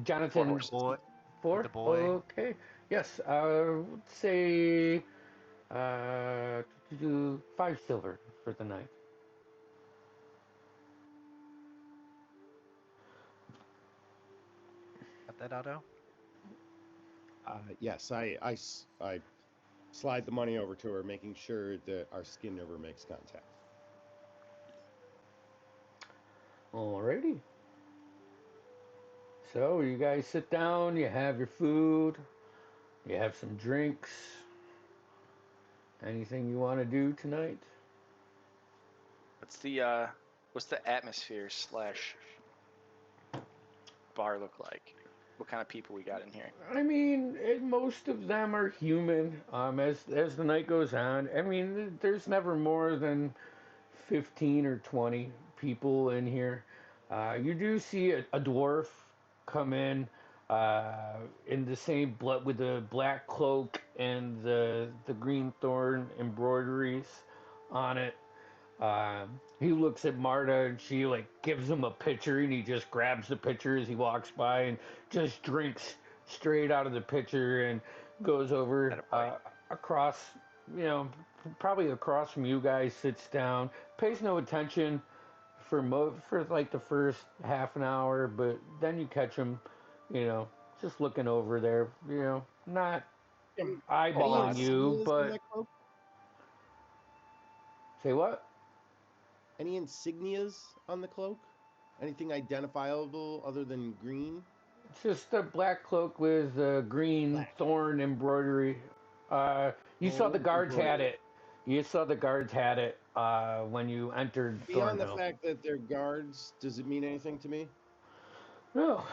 Speaker 1: Jonathan.
Speaker 7: 4 horses.
Speaker 3: Boy.
Speaker 1: 4?
Speaker 3: The boy.
Speaker 1: Okay. Yes. Let's say to do 5 silver for the night.
Speaker 3: Got that, Otto?
Speaker 6: Yes, I slide the money over to her, making sure that our skin never makes contact.
Speaker 1: Alrighty. So you guys sit down, you have your food, you have some drinks. Anything you want to do tonight?
Speaker 7: What's the atmosphere / bar look like? What kind of people we got in here?
Speaker 1: I mean, most of them are human. As the night goes on, I mean, there's never more than 15 or 20 people in here. You do see a dwarf come in the same blood with the black cloak and the green thorn embroideries on it. He looks at Marta and she like gives him a pitcher and he just grabs the pitcher as he walks by and just drinks straight out of the pitcher and goes over across, probably across from you guys, sits down, pays no attention for like the first half an hour, but then you catch him, just looking over there, not eyeballing you, but say what?
Speaker 6: Any insignias on the cloak? Anything identifiable other than green?
Speaker 1: It's just a black cloak with green thorn embroidery. You saw the guards had it. You saw the guards had it when you entered
Speaker 6: Beyond the
Speaker 1: Thornhill.
Speaker 6: fact that they're guards, does it mean anything to me?
Speaker 1: No.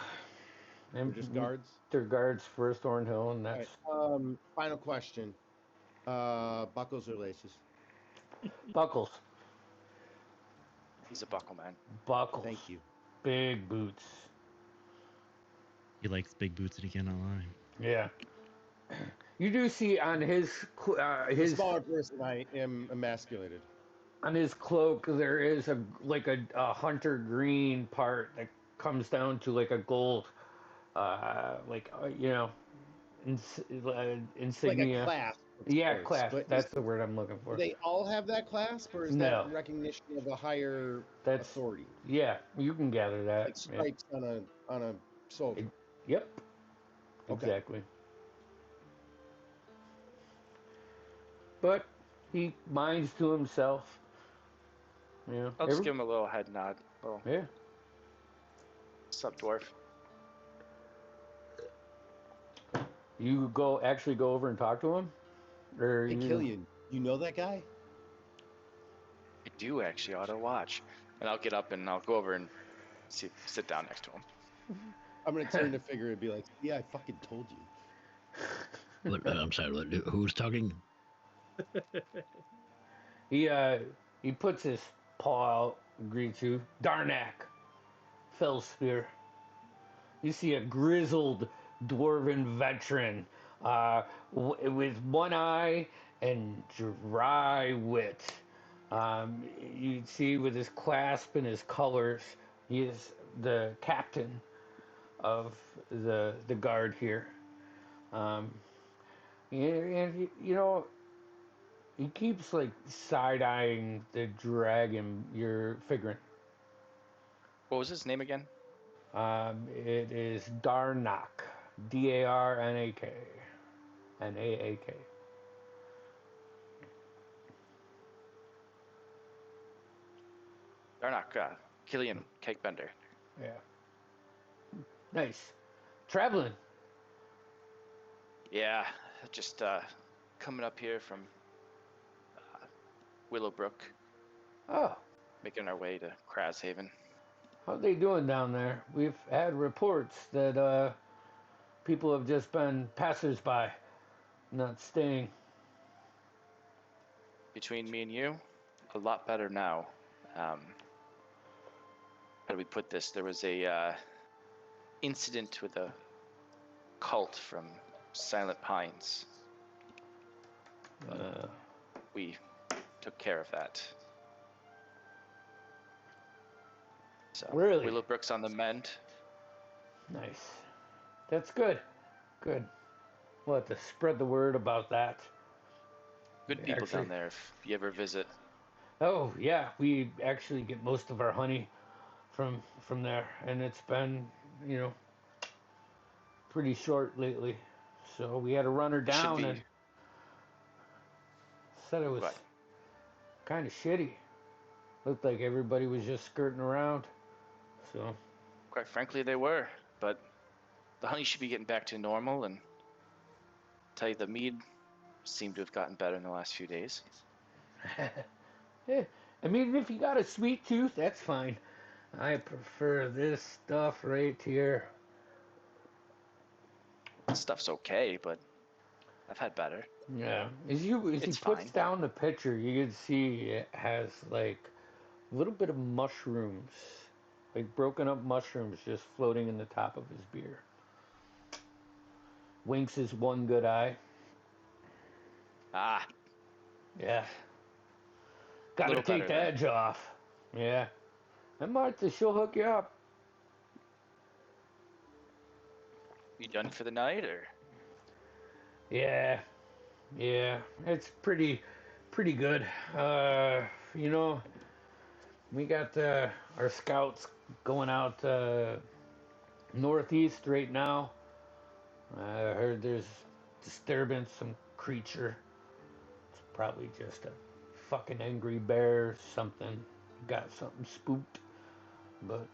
Speaker 6: They're just guards?
Speaker 1: They're guards for Thornhill, and that's...
Speaker 6: Right. Final question. Buckles or laces?
Speaker 1: Buckles.
Speaker 7: He's a buckle man.
Speaker 1: Buckles.
Speaker 6: Thank you.
Speaker 1: Big boots.
Speaker 8: He likes big boots and he cannot lie.
Speaker 1: Yeah. You do see on his
Speaker 6: Smaller person, I am emasculated.
Speaker 1: On his cloak there is a hunter green part that comes down to like a gold, insignia.
Speaker 6: Like a clasp.
Speaker 1: Yeah, clasp. That's the word I'm looking for.
Speaker 6: Do they all have that clasp, or is
Speaker 1: No.
Speaker 6: that recognition of a higher authority?
Speaker 1: Yeah, you can gather that.
Speaker 6: Like stripes on a soldier.
Speaker 1: Yep.
Speaker 6: Okay.
Speaker 1: Exactly. But he minds to himself.
Speaker 7: I'll just give him a little head nod.
Speaker 1: Yeah.
Speaker 7: What's up, dwarf?
Speaker 1: You actually go over and talk to him? Or
Speaker 6: Hey, Killian, you know that guy?
Speaker 7: I do actually. Auto watch, and I'll get up and I'll go over and sit down next to him.
Speaker 6: I'm gonna turn to Figure and be like, "Yeah, I fucking told you."
Speaker 2: I'm sorry. Who's talking?
Speaker 1: He puts his paw out, greets you. Darnak, Fellspear. You see a grizzled dwarven veteran with one eye and dry wit. You see with his clasp and his colors, he is the captain of the guard here. And you know, he keeps like side-eyeing the dragon you're figuring.
Speaker 7: What was his name again?
Speaker 1: It is Darnak. Darnak. Naak.
Speaker 7: Darnak, Killian Cakebender.
Speaker 1: Yeah. Nice. Traveling.
Speaker 7: Yeah, just coming up here from Willowbrook,
Speaker 1: Oh,
Speaker 7: making our way to Crashaven.
Speaker 1: how they doing down there? We've had reports that people have just been passersby, not staying.
Speaker 7: Between me and you, a lot better now. How do we put this? There was a incident with a cult from Silent Pines. We took care of that. So
Speaker 1: Really?
Speaker 7: Willowbrook's on the mend.
Speaker 1: Nice. That's good. Good. We'll have to spread the word about that.
Speaker 7: Good people
Speaker 1: Actually-
Speaker 7: down there if you ever visit.
Speaker 1: Oh yeah, we actually get most of our honey from there, and it's been, you know, pretty short lately. So we had to run her down
Speaker 7: be-
Speaker 1: and said it was
Speaker 7: What?
Speaker 1: kind of shitty. Looked like everybody was just skirting around. So
Speaker 7: Quite frankly, they were, but the honey should be getting back to normal, and tell you the mead seemed to have gotten better in the last few days.
Speaker 1: yeah, I mean, if you got a sweet tooth, that's fine. I prefer this stuff right here.
Speaker 7: Stuff's okay, but I've had better.
Speaker 1: Yeah, as he
Speaker 7: It's
Speaker 1: puts
Speaker 7: fine.
Speaker 1: down the picture, you can see it has like a little bit of mushrooms, like broken up mushrooms, just floating in the top of his beer. Winks his one good eye.
Speaker 7: Ah,
Speaker 1: Yeah, gotta
Speaker 7: Little
Speaker 1: take the
Speaker 7: better then.
Speaker 1: edge off. Yeah, and Martha, she'll hook you up.
Speaker 7: you done for the night, or?
Speaker 1: Yeah, it's pretty good. You know, we got our scouts going out northeast right now. I heard there's disturbance, some creature. It's probably just a fucking angry bear or something. Got something spooked. But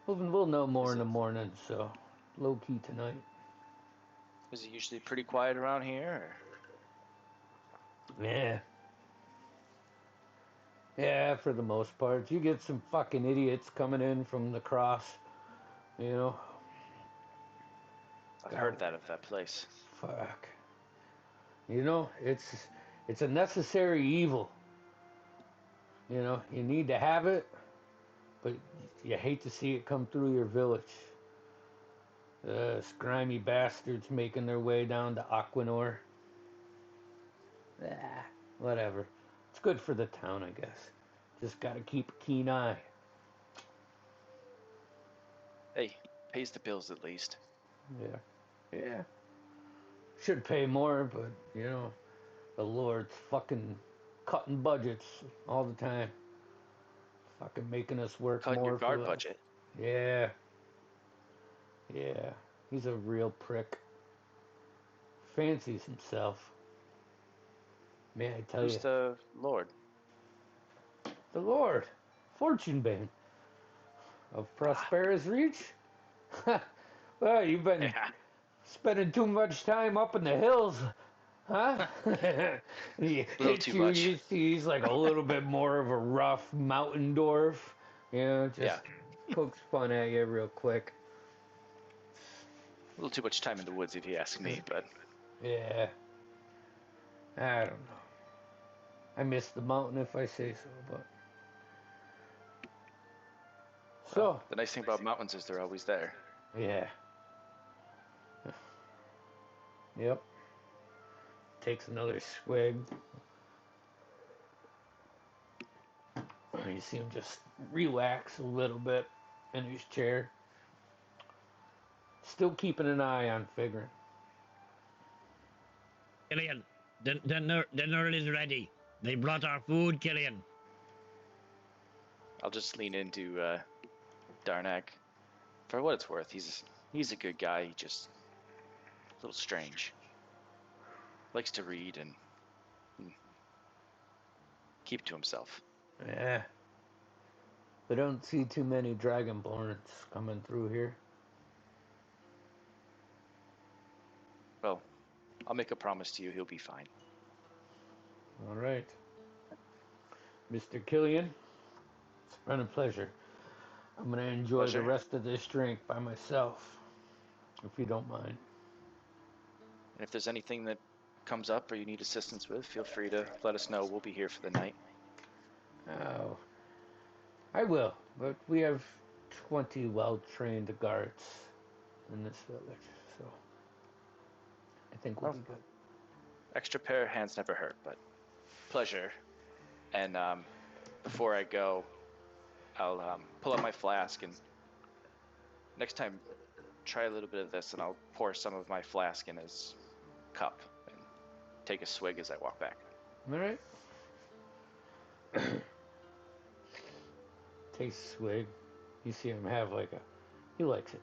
Speaker 1: we'll know more in the morning, so low key tonight.
Speaker 7: Is it usually pretty quiet around here, or?
Speaker 1: Yeah. Yeah, for the most part. You get some fucking idiots coming in from the cross, you know.
Speaker 7: I've heard that of that place.
Speaker 1: Fuck. You know, it's a necessary evil. You know, you need to have it, but you hate to see it come through your village. Grimy bastards making their way down to Aquanor. Whatever. It's good for the town, I guess. Just gotta keep a keen eye.
Speaker 7: Hey, pays the bills at least.
Speaker 1: Yeah. Should pay more, but, you know, the Lord's fucking cutting budgets all the time. Fucking making us work
Speaker 7: Cutting
Speaker 1: more
Speaker 7: your
Speaker 1: for
Speaker 7: guard
Speaker 1: less.
Speaker 7: budget.
Speaker 1: Yeah. He's a real prick. Fancies himself. May I tell
Speaker 7: Who's
Speaker 1: you?
Speaker 7: the Lord?
Speaker 1: The Lord. Fortune Bane. Of Prosperous Reach? Well, you've been
Speaker 7: Yeah.
Speaker 1: spending too much time up in the hills, huh?
Speaker 7: Little too much.
Speaker 1: You see, he's like a little bit more of a rough mountain dwarf. You know, just pokes fun at you real quick.
Speaker 7: little too much time in the woods, if you ask me. But
Speaker 1: Yeah. I don't know. I miss the mountain if I say so, but. So,
Speaker 7: the nice thing about mountains is they're always there.
Speaker 1: yeah. Yep. Takes another swig. You see him just relax a little bit in his chair. Still keeping an eye on Figuring.
Speaker 2: Killian, dinner is ready. They brought our food, Killian.
Speaker 7: I'll just lean into Darnak. For what it's worth, he's a good guy. He just a little strange. Likes to read and keep to himself.
Speaker 1: Yeah. We don't see too many dragonborns coming through here.
Speaker 7: Well, I'll make a promise to you. He'll be fine.
Speaker 1: All right. Mr. Killian, it's been a pleasure. I'm going to enjoy the rest of this drink by myself, if you don't mind.
Speaker 7: And if there's anything that comes up or you need assistance with, feel free to let us know. We'll be here for the night.
Speaker 1: Oh, I will, but we have 20 well-trained guards in this village, so I think we'll be good.
Speaker 7: Extra pair of hands never hurt, but pleasure. And before I go, I'll pull out my flask, and next time, try a little bit of this, and I'll pour some of my flask in his cup and take a swig as I walk back.
Speaker 1: All right. Taste swig. You see him have he likes it.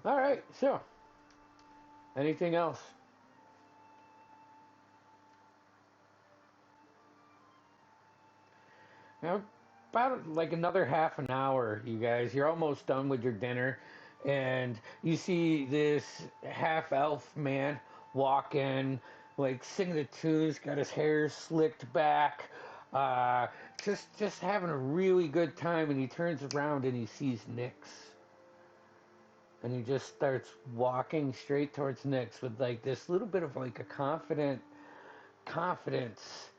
Speaker 1: All right, so anything else? Now, about another half an hour, you guys. You're almost done with your dinner, and you see this half-elf man walk in, singing the tunes, got his hair slicked back, just having a really good time. And he turns around and he sees Nyx, and he just starts walking straight towards Nyx with this little bit of a confidence.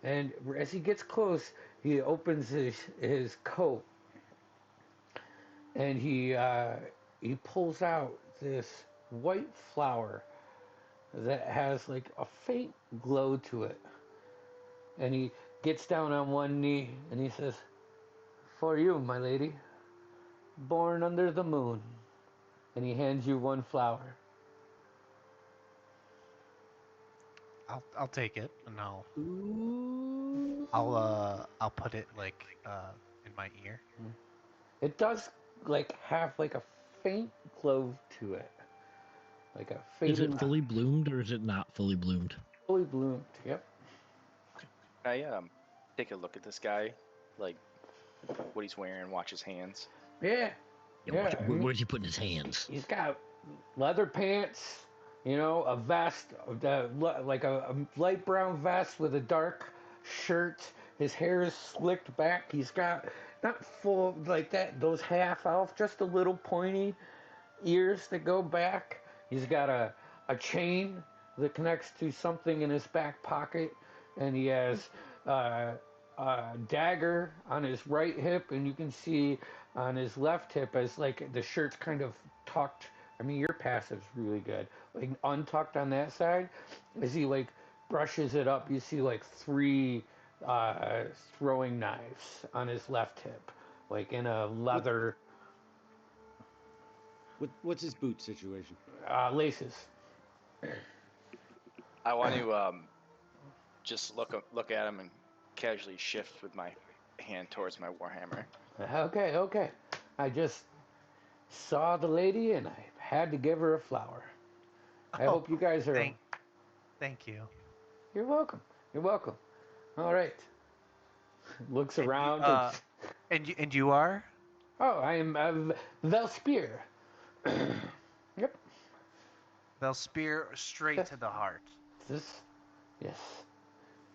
Speaker 1: And as he gets close, he opens his coat, and he pulls out this white flower that has a faint glow to it. And he gets down on one knee and he says, "For you, my lady, born under the moon." And he hands you one flower.
Speaker 3: I'll take it, and I'll put it in my ear.
Speaker 1: It does have a faint glow to it, a fading.
Speaker 2: Is it fully bloomed or is it not fully bloomed?
Speaker 1: Fully bloomed. Yep.
Speaker 7: Can I take a look at this guy, what he's wearing, watch his hands?
Speaker 1: Yeah.
Speaker 2: Where's he putting his hands?
Speaker 1: He's got leather pants, a vest, a light brown vest with a dark shirt. His hair is slicked back. He's got not full those half elf, just a little pointy ears that go back. He's got a chain that connects to something in his back pocket, and he has a dagger on his right hip, and you can see on his left hip as the shirt's kind of tucked. I mean, your passive's really good. Untucked on that side, as he brushes it up, you see 3 throwing knives on his left hip, in a leather.
Speaker 6: What's his boot situation?
Speaker 1: Laces.
Speaker 7: I want to just look at him and casually shift with my hand towards my warhammer.
Speaker 1: Okay. I just saw the lady and I had to give her a flower. I hope you guys are.
Speaker 3: Thank you.
Speaker 1: You're welcome. All right. Looks around.
Speaker 3: And you are?
Speaker 1: Oh, I am Velspir. Yep.
Speaker 3: Velspir, straight to the heart.
Speaker 1: Yes.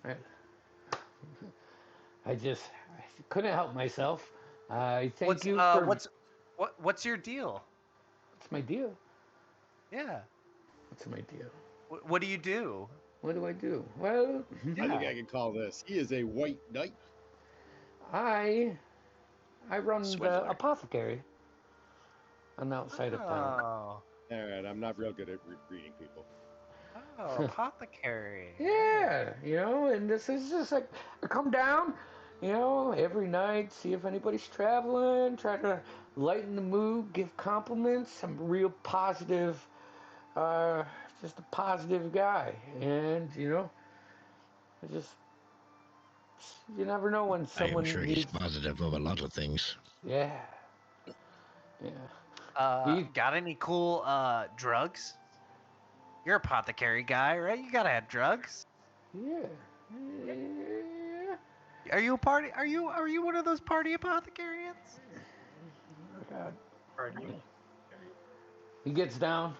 Speaker 1: Right. I couldn't help myself. I thank you for.
Speaker 3: What's your deal?
Speaker 1: What's my deal?
Speaker 3: Yeah.
Speaker 1: What's my deal?
Speaker 3: What do you do?
Speaker 1: What do I do? Well,
Speaker 6: I think I can call this. He is a white knight.
Speaker 1: I run the
Speaker 7: Swindler.
Speaker 1: apothecary on the outside of town.
Speaker 3: Oh.
Speaker 6: All right, I'm not real good at reading people.
Speaker 3: Oh, apothecary.
Speaker 1: Yeah, and this is just like I come down, every night, see if anybody's traveling, try to lighten the mood, give compliments. I'm real positive, just a positive guy, and I just you never know when
Speaker 2: I
Speaker 1: someone
Speaker 2: am sure
Speaker 1: needs.
Speaker 2: he's positive of a lot of things.
Speaker 1: Yeah.
Speaker 3: Got any cool drugs? You're a apothecary guy, right? You gotta have drugs.
Speaker 1: Yeah.
Speaker 3: Are you one of those party apothecarians?
Speaker 1: Oh, God.
Speaker 5: Pardon.
Speaker 1: He gets down.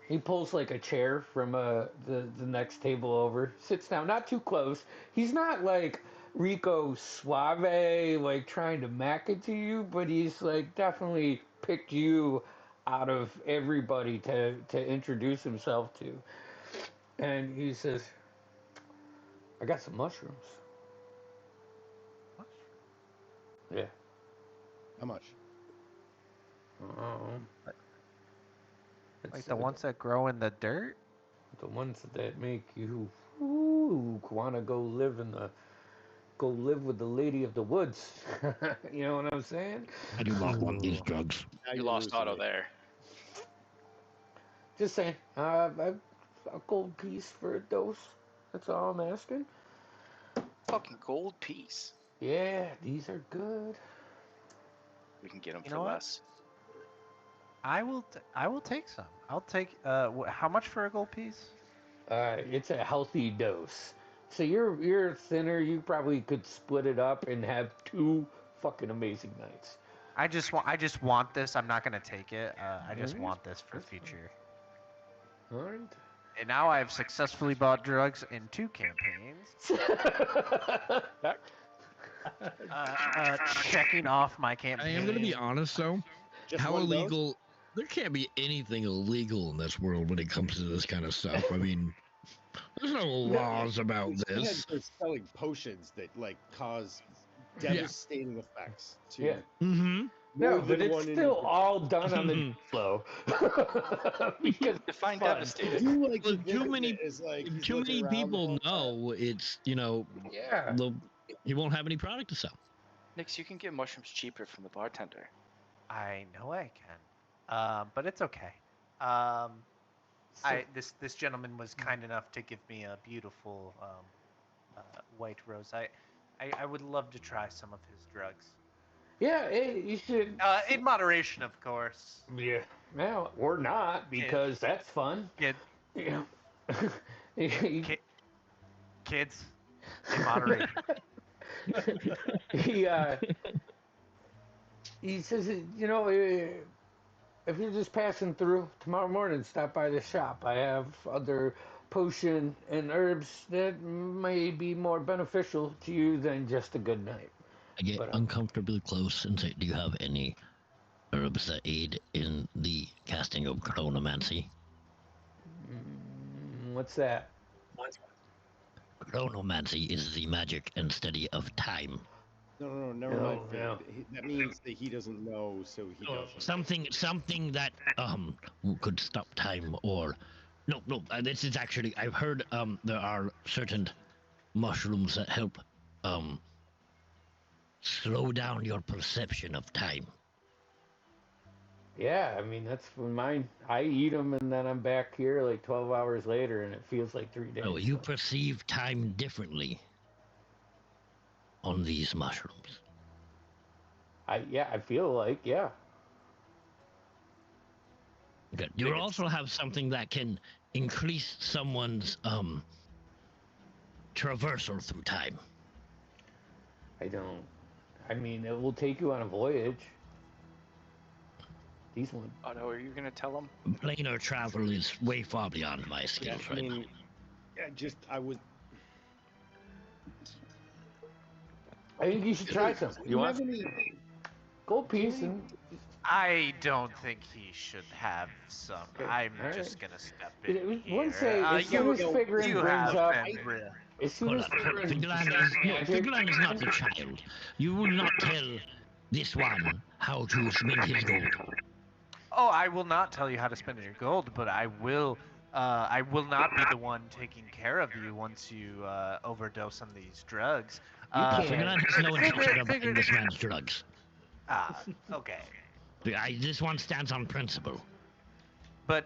Speaker 1: He pulls like a chair from the next table over. Sits down, not too close. He's not like Rico Suave, like trying to mack it to you, but he's like definitely picked you out of everybody to introduce himself to. And he says, "I got some mushrooms." Yeah.
Speaker 6: How much?
Speaker 3: Like the ones that grow in the dirt?
Speaker 1: The ones that make you want to go live with the lady of the woods. You know what I'm saying?
Speaker 2: I do not want these drugs.
Speaker 6: Now
Speaker 7: You
Speaker 6: you're
Speaker 7: lost
Speaker 6: losing
Speaker 7: Otto
Speaker 6: me.
Speaker 7: there.
Speaker 1: Just saying. A gold piece for a dose. That's all I'm asking.
Speaker 7: Fucking gold piece.
Speaker 1: Yeah, these are good.
Speaker 7: We can get them
Speaker 3: You
Speaker 7: for
Speaker 3: know what?
Speaker 7: less.
Speaker 3: I will take some. I'll take how much for a gold piece?
Speaker 1: It's a healthy dose. So you're thinner. You probably could split it up and have 2 fucking amazing nights.
Speaker 3: I just want this. I'm not gonna take it. I just
Speaker 1: Alright,
Speaker 3: want this for
Speaker 1: that's fine.
Speaker 3: future.
Speaker 1: All right.
Speaker 3: And now I've successfully bought drugs in 2 campaigns. Checking off my
Speaker 8: I
Speaker 3: campaign.
Speaker 8: am going to be honest, though.
Speaker 6: Just
Speaker 8: How
Speaker 6: one dose?
Speaker 8: illegal? There can't be anything illegal in this world when it comes to this kind of stuff. I mean, there's no laws about this.
Speaker 6: They're selling potions that like cause devastating effects to
Speaker 1: Yeah.
Speaker 8: Mm-hmm.
Speaker 1: No,
Speaker 6: more
Speaker 1: but
Speaker 6: than
Speaker 1: it's
Speaker 6: one
Speaker 1: still
Speaker 6: individual.
Speaker 1: all done on the flow. Because
Speaker 7: Define
Speaker 1: fun.
Speaker 6: I
Speaker 7: devastating.
Speaker 6: do like
Speaker 8: Well,
Speaker 6: to
Speaker 8: too
Speaker 6: think of
Speaker 8: many-
Speaker 6: it as like he's
Speaker 8: Too
Speaker 6: looking
Speaker 8: many
Speaker 6: around the
Speaker 8: people
Speaker 6: whole time.
Speaker 8: know it's,
Speaker 1: Yeah.
Speaker 8: he won't have any product to sell.
Speaker 7: Nix, you can get mushrooms cheaper from the bartender.
Speaker 3: I know I can, but it's okay. This gentleman was kind enough to give me a beautiful white rose. I would love to try some of his drugs.
Speaker 1: Yeah, you should.
Speaker 3: In moderation, of course.
Speaker 1: Yeah. Well, or not, because that's fun.
Speaker 3: Kid,
Speaker 1: Yeah. He-
Speaker 3: kids, in moderation.
Speaker 1: he says, if you're just passing through tomorrow morning, stop by the shop. I have other potion and herbs that may be more beneficial to you than just a good night.
Speaker 2: I get
Speaker 1: But,
Speaker 2: uncomfortably close and say, do you have any herbs that aid in the casting of chronomancy?
Speaker 1: What's that?
Speaker 2: Chronomancy is the magic and study of time.
Speaker 6: No, never
Speaker 1: No,
Speaker 6: mind.
Speaker 1: no.
Speaker 6: That means that he doesn't know, so he doesn't.
Speaker 2: Something that could stop time, or no. This is actually, I've heard there are certain mushrooms that help slow down your perception of time.
Speaker 1: Yeah, I mean, that's when mine. I eat them and then I'm back here like 12 hours later and it feels like 3 days.
Speaker 2: So you perceive time differently on these mushrooms.
Speaker 1: I feel like, yeah.
Speaker 2: Good. You also have something that can increase someone's traversal through time.
Speaker 1: I don't. I mean, it will take you on a voyage. These ones.
Speaker 7: Otto, are you gonna tell him?
Speaker 2: Planar travel is way far beyond my
Speaker 6: Yeah,
Speaker 2: skills
Speaker 6: I
Speaker 2: right now.
Speaker 6: mean, I would.
Speaker 1: I think you should try some. You want
Speaker 6: have any?
Speaker 1: gold piece and
Speaker 3: I don't think he should have some.
Speaker 1: Okay,
Speaker 3: I'm
Speaker 1: all
Speaker 3: just
Speaker 1: right.
Speaker 3: gonna step in
Speaker 1: One
Speaker 3: here.
Speaker 1: say, as soon as Figrin
Speaker 3: You
Speaker 1: brings
Speaker 3: have
Speaker 1: up,
Speaker 3: been real.
Speaker 1: as soon
Speaker 2: Hold
Speaker 1: as
Speaker 2: on.
Speaker 1: Figrin
Speaker 2: Figurine is not the child. You will not tell this one how to spend his gold.
Speaker 3: Oh, I will not tell you how to spend your gold, but I will. I will not be the one taking care of you once you overdose on these drugs.
Speaker 1: You can't.
Speaker 2: Figurine has no intention of buying
Speaker 3: Figured.
Speaker 2: this man's drugs.
Speaker 3: Okay,
Speaker 2: This one stands on principle.
Speaker 3: but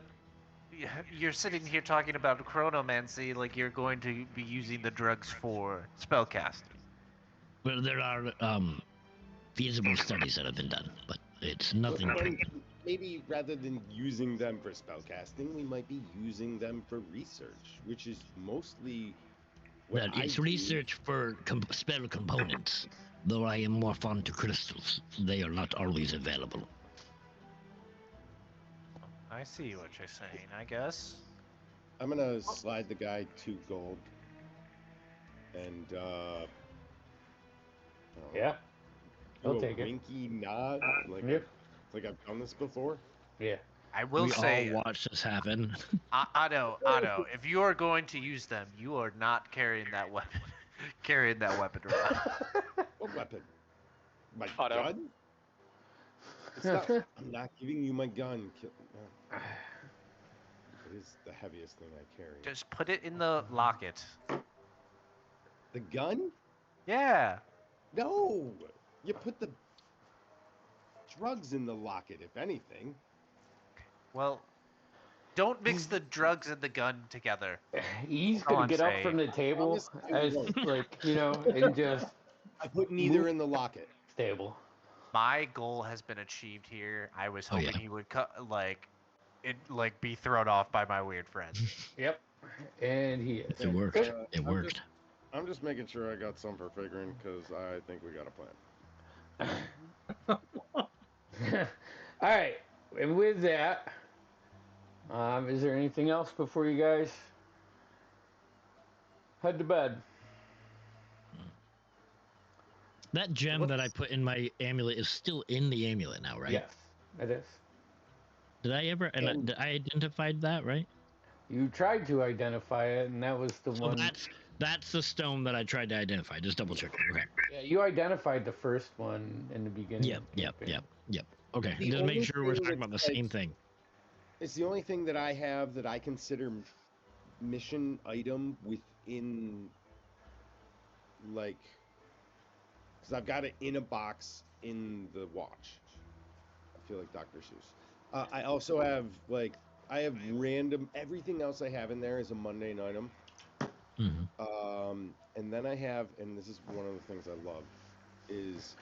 Speaker 3: you're sitting here talking about chronomancy like you're going to be using the drugs for spellcasting.
Speaker 2: Well, there are feasible studies that have been done, but it's nothing
Speaker 6: And
Speaker 2: proven.
Speaker 6: maybe rather than using them for spellcasting, we might be using them for research, which is mostly what
Speaker 2: Well,
Speaker 6: I
Speaker 2: it's
Speaker 6: do.
Speaker 2: research for spell components, though I am more fond to crystals. They are not always available.
Speaker 3: I see what you're saying. I guess.
Speaker 6: I'm gonna slide the guy 2 gold, and
Speaker 1: Yeah,
Speaker 6: do
Speaker 1: I'll
Speaker 6: a
Speaker 1: take it.
Speaker 6: winky nod, like
Speaker 1: Yep.
Speaker 6: like I've done this before.
Speaker 1: Yeah.
Speaker 3: I will
Speaker 2: We
Speaker 3: say,
Speaker 2: all watched this happen.
Speaker 3: Otto, if you are going to use them, you are not carrying that weapon, carrying that weapon around.
Speaker 6: What weapon? My
Speaker 7: Otto.
Speaker 6: gun? It's not. I'm not giving you my gun. No. It is the heaviest thing I carry.
Speaker 3: Just put it in the locket.
Speaker 6: The gun?
Speaker 3: Yeah.
Speaker 6: No. You put the drugs in the locket, if anything.
Speaker 3: Well, don't mix the drugs and the gun together.
Speaker 1: He's
Speaker 3: All
Speaker 1: gonna
Speaker 3: I'm
Speaker 1: get up
Speaker 3: saying.
Speaker 1: from the table
Speaker 6: Promise I
Speaker 1: as
Speaker 6: won't.
Speaker 1: like and just
Speaker 6: I put neither in the locket.
Speaker 1: stable.
Speaker 3: My goal has been achieved here. I was
Speaker 2: Oh,
Speaker 3: hoping
Speaker 2: yeah.
Speaker 3: he would be thrown off by my weird friend.
Speaker 1: Yep. And he is.
Speaker 2: It worked. It
Speaker 6: I'm
Speaker 2: worked.
Speaker 6: I'm just making sure I got some for figuring because I think we got a plan.
Speaker 1: All right. And with that, is there anything else before you guys head to bed?
Speaker 2: That gem that I put in my amulet is still in the amulet now, right?
Speaker 1: Yes, it is.
Speaker 2: Did I ever? And did I identified that, right?
Speaker 1: You tried to identify it, and that was the
Speaker 2: So
Speaker 1: one.
Speaker 2: that's the stone that I tried to identify. Just double check. Okay.
Speaker 1: Yeah, you identified the first one in the beginning.
Speaker 2: Yep. Okay.
Speaker 6: The
Speaker 2: Just
Speaker 6: only
Speaker 2: make sure we're
Speaker 6: thing
Speaker 2: talking about the
Speaker 6: that's
Speaker 2: same thing.
Speaker 6: It's the only thing that I have that I consider mission item within, like, because I've got it in a box in the watch. I feel like Dr. Seuss. I also have, like, I have random, everything else I have in there is a mundane item.
Speaker 2: Mm-hmm.
Speaker 6: And then I have, and this is one of the things I love, is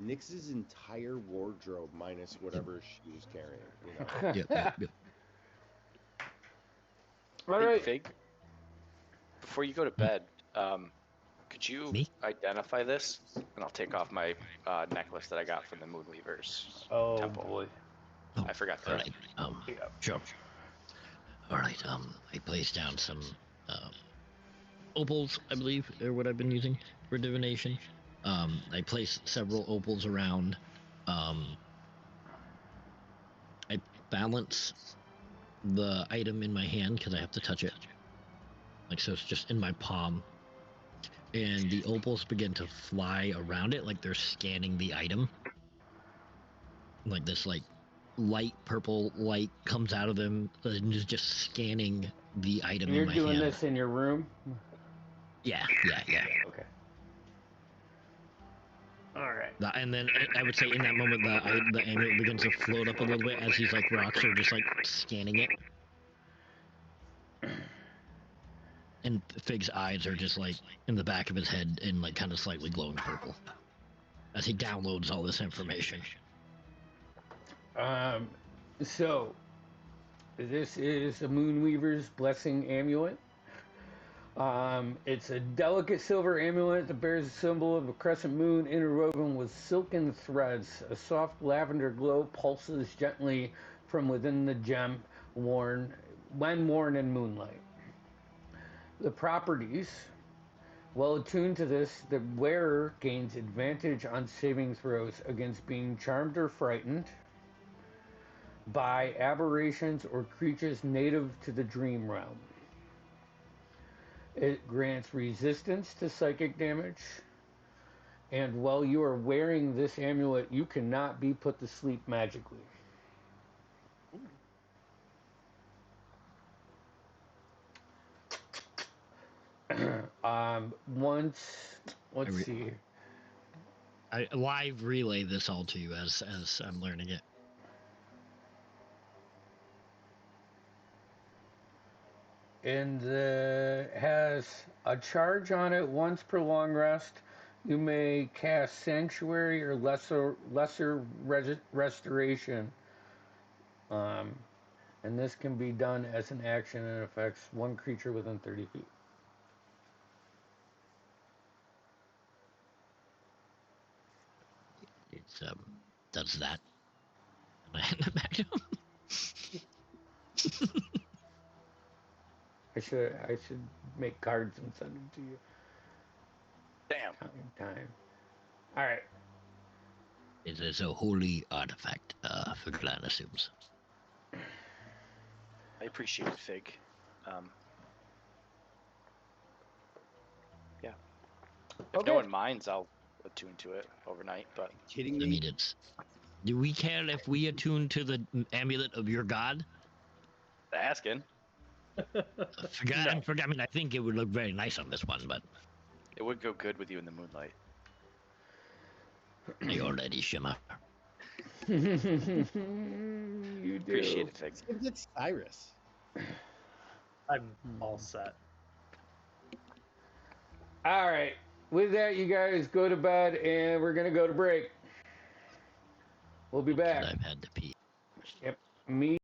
Speaker 6: Nyx's entire wardrobe minus whatever she was carrying. You know?
Speaker 2: Yep.
Speaker 1: All
Speaker 7: Hey,
Speaker 1: right.
Speaker 7: Fig, before you go to bed, could you
Speaker 2: Me?
Speaker 7: identify this? And I'll take off my necklace that I got from the Moonweavers
Speaker 1: Oh
Speaker 7: temple.
Speaker 1: boy.
Speaker 7: I forgot
Speaker 2: All
Speaker 7: to.
Speaker 2: right. Sure. All right. I placed down some opals, I believe, are what I've been using for divination. I placed several opals around. I balance the item in my hand because I have to touch it. Like, so it's just in my palm. And the opals begin to fly around it like they're scanning the item. Like this, like, light purple light comes out of them and is just scanning the item
Speaker 1: You're
Speaker 2: in my
Speaker 1: doing
Speaker 2: hand.
Speaker 1: this in your room?
Speaker 2: Yeah.
Speaker 1: Okay. All right.
Speaker 2: And then I would say in that moment, the amulet begins to float up a little bit as these like rocks are just like scanning it. And Fig's eyes are just like in the back of his head and like kind of slightly glowing purple as he downloads all this information.
Speaker 1: So this is a Moonweaver's Blessing Amulet. It's a delicate silver amulet that bears a symbol of a crescent moon interwoven with silken threads. A soft lavender glow pulses gently from within the gem when worn in moonlight. The properties Well attuned to this, the wearer gains advantage on saving throws against being charmed or frightened by aberrations or creatures native to the dream realm. It grants resistance to psychic damage, and while you are wearing this amulet, you cannot be put to sleep magically. Once, let's see.
Speaker 2: I live relay this all to you as I'm learning it.
Speaker 1: And has a charge on it once per long rest. You may cast Sanctuary or lesser restoration. And this can be done as an action and affects one creature within 30 feet.
Speaker 2: It's does that. And I hand it back to him.
Speaker 1: I should make cards and send them to you.
Speaker 7: Damn.
Speaker 1: Time. All right.
Speaker 2: It is a holy artifact, for clan assumes.
Speaker 7: I appreciate it, Fig. Yeah. If no one minds, I'll attune to it overnight. But
Speaker 6: Kidding
Speaker 2: I
Speaker 6: me?
Speaker 2: mean, do we care if we attune to the amulet of your god?
Speaker 7: asking.
Speaker 2: I mean, I think it would look very nice on this one, but
Speaker 7: It would go good with you in the moonlight.
Speaker 2: I already shimmer.
Speaker 1: You do.
Speaker 7: Appreciate it, Fig.
Speaker 6: Give it Cyrus.
Speaker 5: I'm all set.
Speaker 1: All right. With that, you guys go to bed, and we're gonna go to break. We'll be back.
Speaker 2: I've had to pee.
Speaker 1: Yep. Me.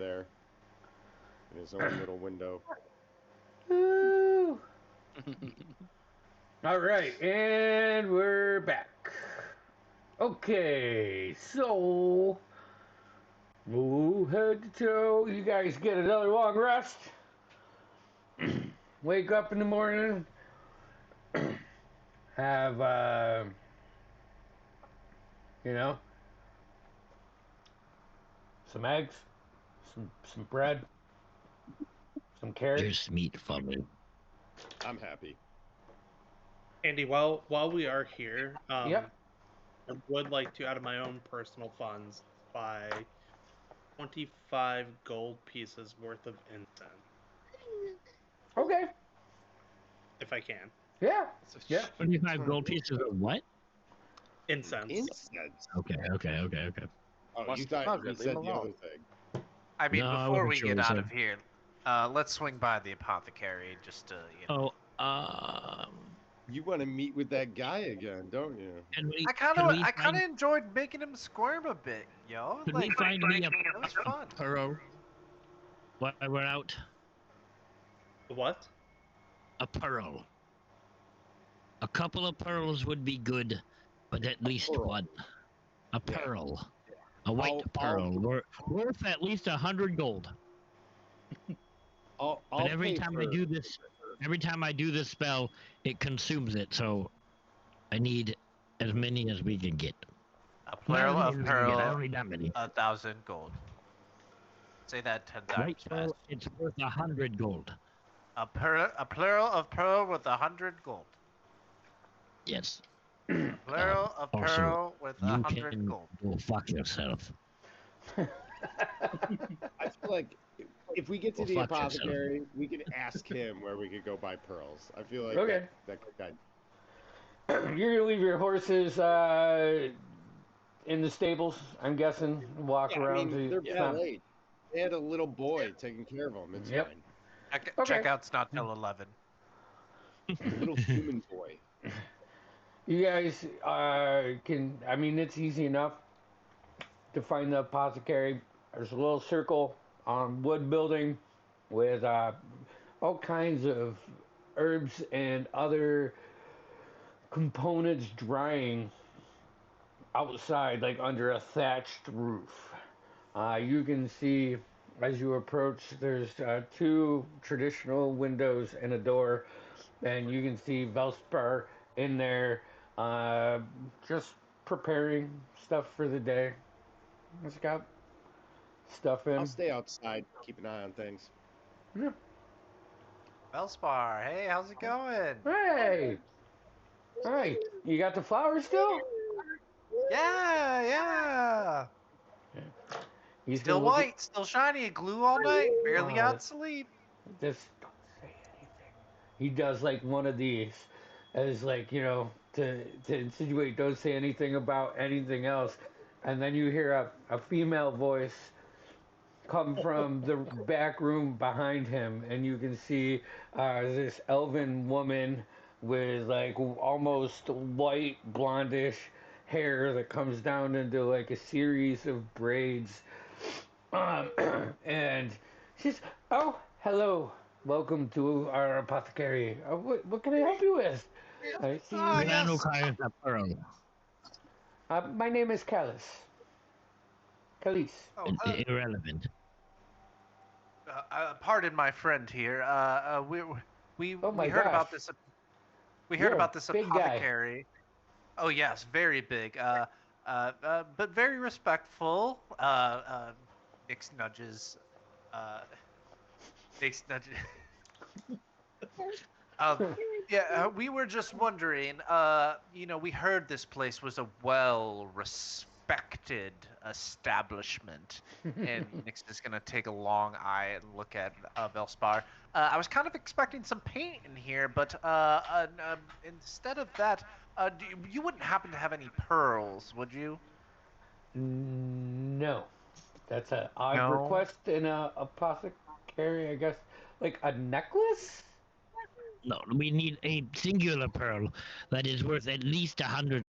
Speaker 6: there in his own little window.
Speaker 1: Woo. All right, and we're back. Okay, so head to toe. You guys get another long rest. Wake up in the morning. Have some eggs, some bread, some carrots.
Speaker 8: Just meat for me.
Speaker 6: I'm happy.
Speaker 5: Andy, while we are here,
Speaker 1: Yep.
Speaker 5: I would like to, out of my own personal funds, buy 25 gold pieces worth of incense,
Speaker 1: Okay.
Speaker 5: if I can.
Speaker 1: Yeah. Yeah.
Speaker 8: 25 gold pieces of what?
Speaker 5: Incense.
Speaker 6: Incense.
Speaker 8: Okay.
Speaker 6: Oh,
Speaker 7: Wants
Speaker 6: you
Speaker 7: to
Speaker 6: thought
Speaker 7: hug
Speaker 6: you
Speaker 7: it,
Speaker 6: said
Speaker 7: leave him
Speaker 6: the other
Speaker 7: alone.
Speaker 6: thing.
Speaker 3: I mean,
Speaker 8: No, I
Speaker 3: before
Speaker 8: wasn't
Speaker 3: we
Speaker 8: sure
Speaker 3: get
Speaker 8: what
Speaker 3: out
Speaker 8: you
Speaker 3: of here, let's swing by the apothecary just to,
Speaker 8: Oh,
Speaker 6: You want to meet with that guy again, don't you?
Speaker 8: can we?
Speaker 3: I kind of enjoyed making him squirm a bit, yo.
Speaker 8: Could
Speaker 3: Like,
Speaker 8: we find me
Speaker 3: it was fun.
Speaker 8: a pearl while we're out?
Speaker 5: What?
Speaker 8: A pearl. A couple of pearls would be good, but at least
Speaker 6: Pearl.
Speaker 8: one. A
Speaker 6: Yeah.
Speaker 8: pearl. A white
Speaker 6: I'll-
Speaker 8: pearl. Worth at least 100 gold.
Speaker 6: I'll
Speaker 8: But every
Speaker 6: pay
Speaker 8: time
Speaker 6: for,
Speaker 8: I do this spell, it consumes it. So I need as many as we can get.
Speaker 3: A plural
Speaker 8: Not as
Speaker 3: of
Speaker 8: many as we can get, I
Speaker 3: pearl,
Speaker 8: don't need that many.
Speaker 3: 1,000 gold. Say that 10
Speaker 8: White
Speaker 3: times
Speaker 8: pearl,
Speaker 3: fast.
Speaker 8: it's worth 100 gold.
Speaker 3: A plural of pearl with 100 gold.
Speaker 8: Yes.
Speaker 3: Plural of
Speaker 8: also,
Speaker 3: pearl with
Speaker 8: You
Speaker 3: 100
Speaker 8: can
Speaker 3: gold.
Speaker 8: go fuck yourself.
Speaker 6: I feel like if we get to
Speaker 8: Well,
Speaker 6: the
Speaker 8: fuck yourself.
Speaker 6: apothecary, we could ask him where we could go buy pearls. I feel like
Speaker 1: Okay.
Speaker 6: that guy.
Speaker 1: You're gonna leave your horses in the stables, I'm guessing. Walk
Speaker 6: Yeah, I
Speaker 1: around
Speaker 6: mean,
Speaker 1: to
Speaker 6: they're
Speaker 1: stop.
Speaker 6: late. They had a little boy taking care of them. It's
Speaker 1: Yep.
Speaker 6: fine.
Speaker 1: Okay.
Speaker 3: Checkout's not till 11.
Speaker 6: A little human boy.
Speaker 1: You guys can. I mean, it's easy enough to find the apothecary. There's a little circle on wood building with all kinds of herbs and other components drying outside, like under a thatched roof. You can see as you approach, there's two traditional windows and a door, and you can see Velspar in there just preparing stuff for the day. It's got stuff in.
Speaker 6: I'll stay outside, keep an eye on things.
Speaker 1: Yeah.
Speaker 3: Velspar, hey, how's it going?
Speaker 1: Hey! Hey, you got the flowers still?
Speaker 3: Yeah.
Speaker 1: He's
Speaker 3: Still
Speaker 1: gonna look at-
Speaker 3: white, still shiny, glue all night, barely
Speaker 1: Oh.
Speaker 3: got sleep.
Speaker 1: Just don't say anything. He does like one of these as like, to insinuate don't say anything about anything else. And then you hear a female voice come from the back room behind him, and you can see this elven woman with like almost white blondish hair that comes down into like a series of braids. And she's, oh, hello, welcome to our apothecary. What can I help you with? I see
Speaker 3: Ah,
Speaker 1: you.
Speaker 3: yes.
Speaker 8: A pearl.
Speaker 1: My name is Callus. Calise.
Speaker 3: Oh,
Speaker 8: Irrelevant.
Speaker 3: pardon my friend here. We
Speaker 1: Oh my
Speaker 3: heard about
Speaker 1: gosh.
Speaker 3: this. We
Speaker 1: You're
Speaker 3: heard
Speaker 1: a
Speaker 3: about this
Speaker 1: big guy.
Speaker 3: apothecary. Oh yes, very big. But very respectful. Nix nudges. Nix nudges. We were just wondering. We heard this place was a well-respected establishment, and Nix is gonna take a long eye and look at Velspar. I was kind of expecting some paint in here, but instead of that, you wouldn't happen to have any pearls, would you?
Speaker 1: No. That's an odd
Speaker 3: No?
Speaker 1: request in a apothecary, I guess. Like a necklace?
Speaker 8: No, we need a singular pearl that is worth at least 100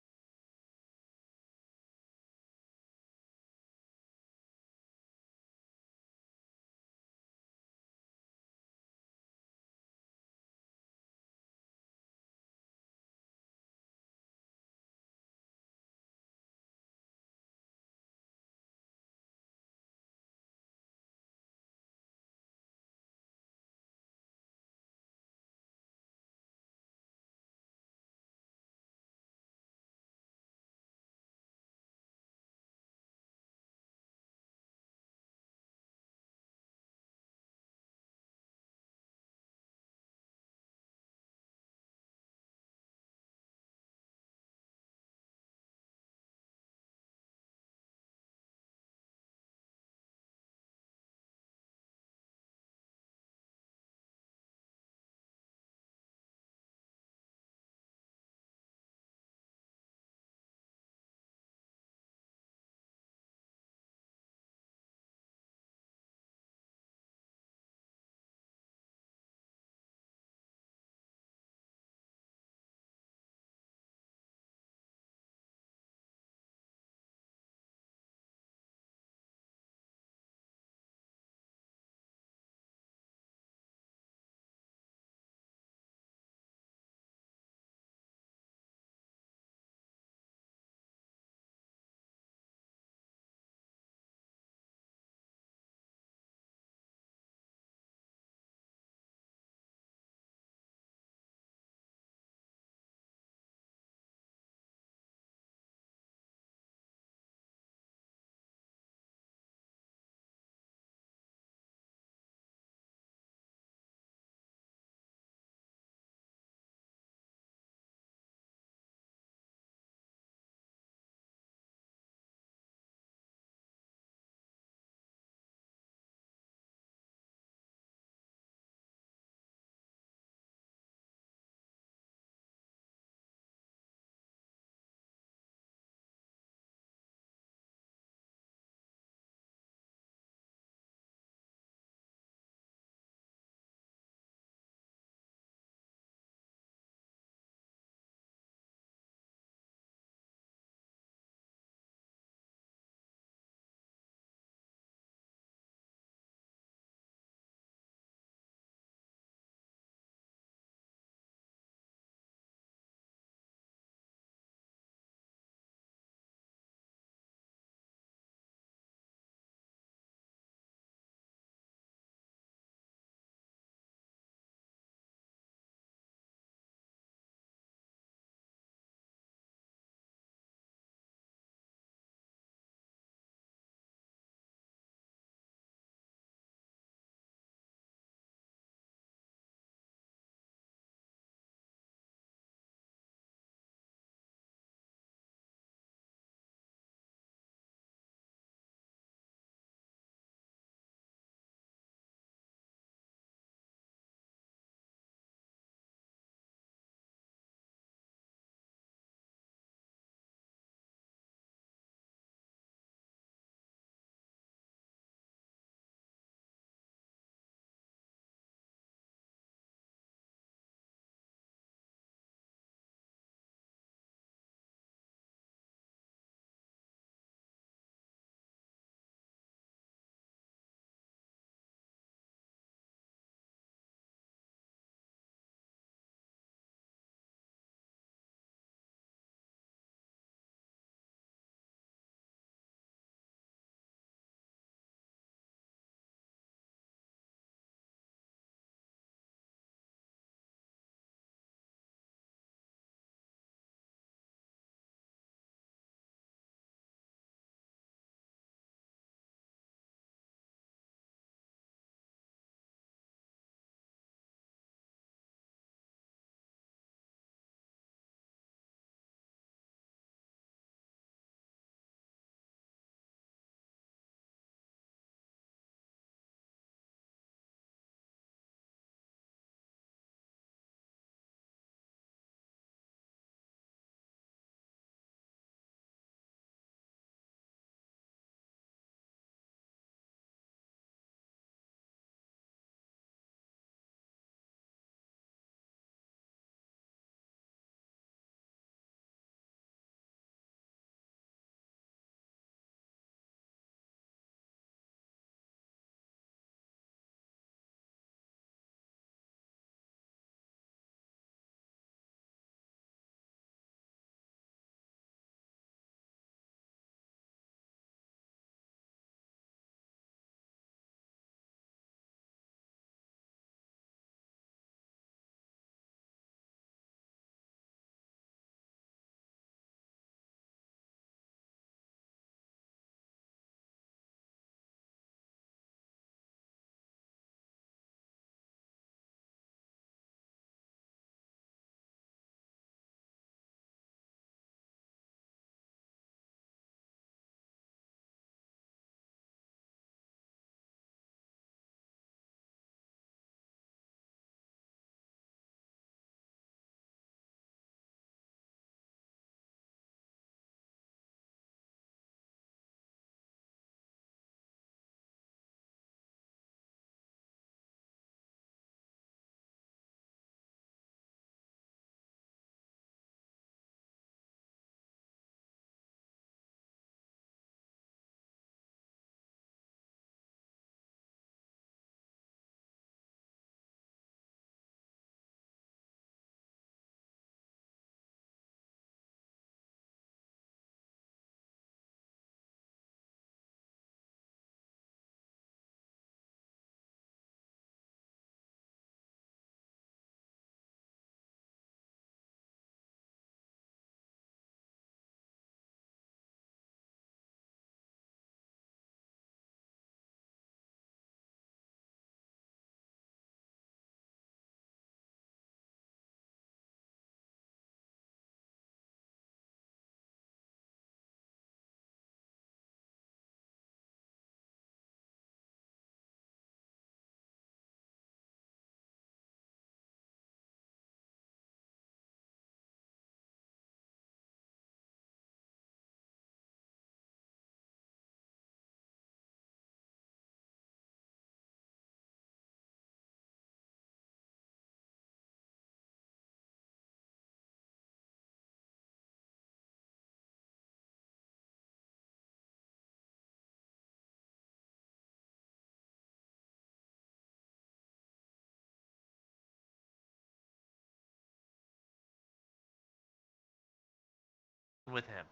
Speaker 3: with him.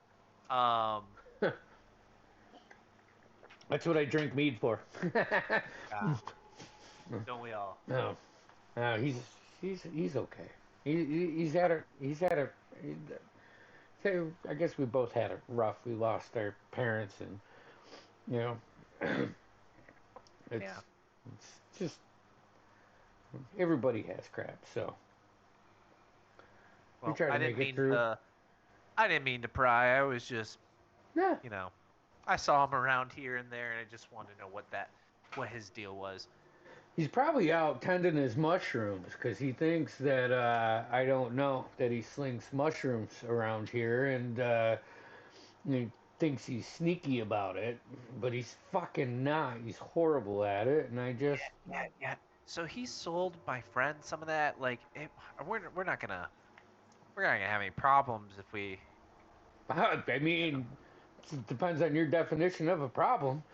Speaker 1: That's what I drink mead for.
Speaker 3: Don't we all?
Speaker 1: No, no, he's okay. He's had a I guess we both had it rough. We lost our parents, and you know, it's just everybody has crap. So we
Speaker 3: Well,
Speaker 1: try to make it through.
Speaker 3: I didn't mean to pry. I was just,
Speaker 1: Yeah,
Speaker 3: I saw him around here and there, and I just wanted to know what his deal was.
Speaker 1: he's probably out tending his mushrooms because he thinks that I don't know that he slings mushrooms around here, and he thinks he's sneaky about it, but he's fucking not. He's horrible at it, and I just
Speaker 3: Yeah. So he sold my friend some of that. Like, we're not gonna have any problems if we.
Speaker 1: I mean, it depends on your definition of a problem.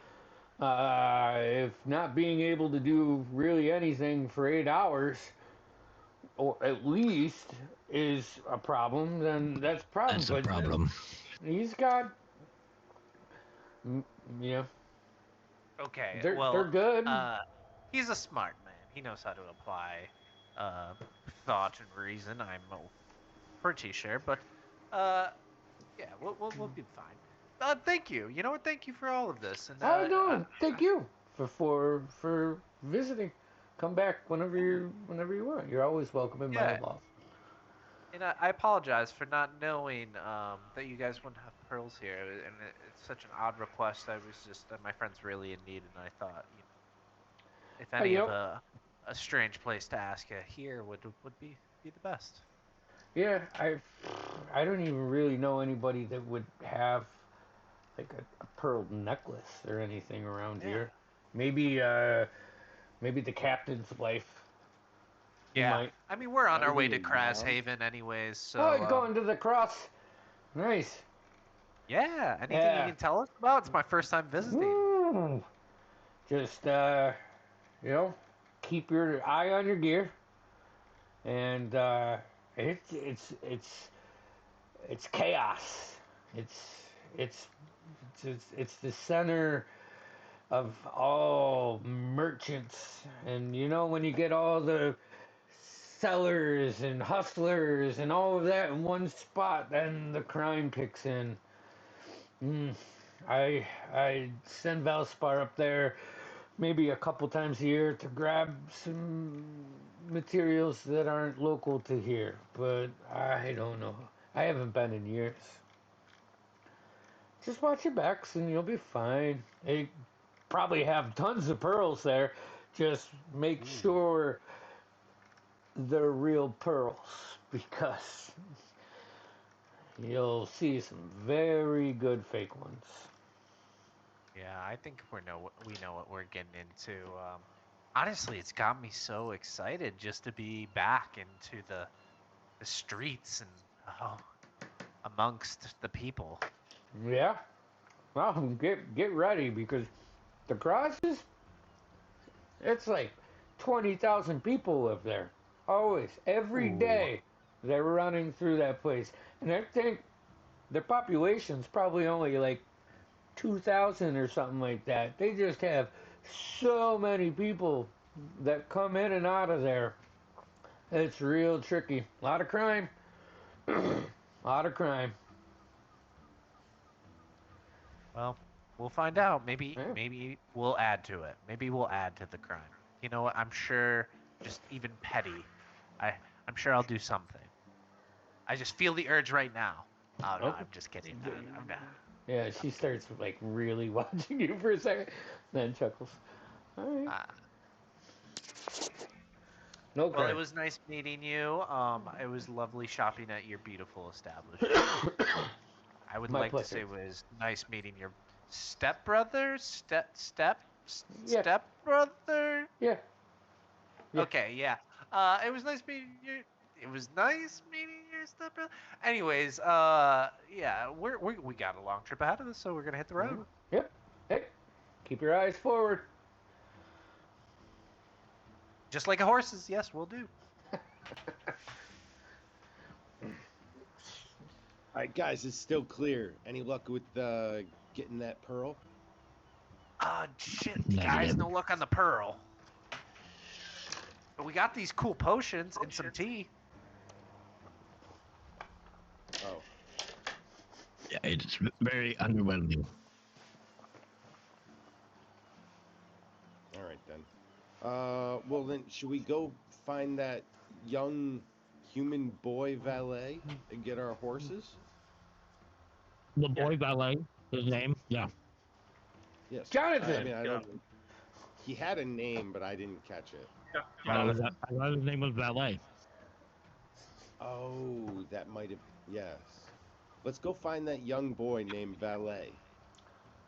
Speaker 1: If not being able to do really anything for 8 hours, or at least, is a problem, then that's a problem.
Speaker 8: That's a problem.
Speaker 1: He's got, you know,
Speaker 3: Okay.
Speaker 1: they're
Speaker 3: well,
Speaker 1: good.
Speaker 3: He's a smart man. He knows how to apply thought and reason. I'm pretty sure, but yeah, we'll be fine. Thank you. You know what? Thank you for all of this. And
Speaker 1: No, thank you for visiting. Come back whenever you want. You're always welcome in my loft.
Speaker 3: And I apologize for not knowing that you guys wouldn't have pearls here, and it's such an odd request. I was just my friend's really in need, and I thought, if any of a strange place to ask here would be the best.
Speaker 1: Yeah, I don't even really know anybody that would have like a pearl necklace or anything around here. Maybe the captain's wife.
Speaker 3: Yeah, I mean we're on our way to Crashaven anyways. So.
Speaker 1: Oh, you're going to the cross. Nice.
Speaker 3: Yeah. Anything you can tell us about? It's my first time visiting.
Speaker 1: Just keep your eye on your gear, and it's chaos. It's the center of all merchants, and when you get all the sellers and hustlers and all of that in one spot, then the crime kicks in. I send Valspar up there maybe a couple times a year to grab some materials that aren't local to here, but I don't know. I haven't been in years. Just watch your backs and you'll be fine. They probably have tons of pearls there. Just make sure they're real pearls, because you'll see some very good fake ones.
Speaker 3: Yeah, I think we know what we're getting into. Honestly, it's got me so excited just to be back into the streets and amongst the people.
Speaker 1: Yeah. Well, get ready, because the crosses, it's like 20,000 people live there. Always, every day, they're running through that place. And I think their population's probably only like 2,000 or something like that. They just have so many people that come in and out of there. It's real tricky. A lot of crime. A lot of crime.
Speaker 3: Well, we'll find out. Maybe we'll add to it. Maybe we'll add to the crime. You know what? I'm sure, just even petty. I'm sure I'll do something. I just feel the urge right now. Oh, no, I'm just kidding. I'm not.
Speaker 1: Yeah, she starts like really watching you for a second, then chuckles. All right. No crime.
Speaker 3: Well, it was nice meeting you. It was lovely shopping at your beautiful establishment. I would like to say it was nice meeting your stepbrother. Stepbrother.
Speaker 1: Yeah.
Speaker 3: Okay, yeah. It was nice meeting you. It was nice meeting your stepbrother. Anyways, yeah, we got a long trip ahead of us, so we're gonna hit the road.
Speaker 1: Yep. Hey, keep your eyes forward.
Speaker 3: Just like a horse's. Yes, we'll do.
Speaker 6: right, guys, it's still clear. Any luck with getting that pearl?
Speaker 3: Shit,
Speaker 8: Negative.
Speaker 3: guys, no luck on the pearl. But we got these cool potions and some tea.
Speaker 6: Oh,
Speaker 8: Yeah, it's very underwhelming.
Speaker 6: all right then. Well then, should we go find that young human boy valet and get our horses?
Speaker 8: The boy valet, his name? Yeah.
Speaker 6: Yes.
Speaker 1: Jonathan!
Speaker 6: I mean, I don't. He had a name, but I didn't catch it.
Speaker 8: I thought his name was valet.
Speaker 6: Oh, that might have. Yes. Let's go find that young boy named Valet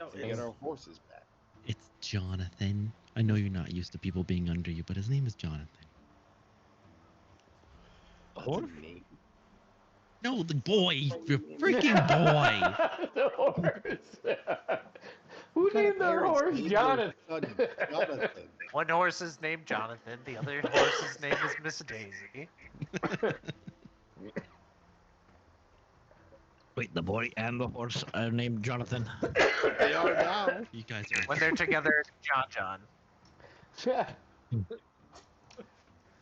Speaker 6: and get our horses back.
Speaker 9: It's Jonathan. I know you're not used to people being under you, but his name is Jonathan.
Speaker 6: That's a name.
Speaker 9: No, the boy. The freaking boy.
Speaker 1: The horse. Who
Speaker 6: What kind of
Speaker 1: named their
Speaker 6: parents
Speaker 1: horse
Speaker 6: name their
Speaker 1: Jonathan?
Speaker 6: son Jonathan.
Speaker 3: One horse is named Jonathan. The other horse's name is Miss Daisy.
Speaker 8: Wait, the boy and the horse are named Jonathan.
Speaker 6: They are now.
Speaker 9: You guys are.
Speaker 3: When they're together, it's John.
Speaker 1: Yeah.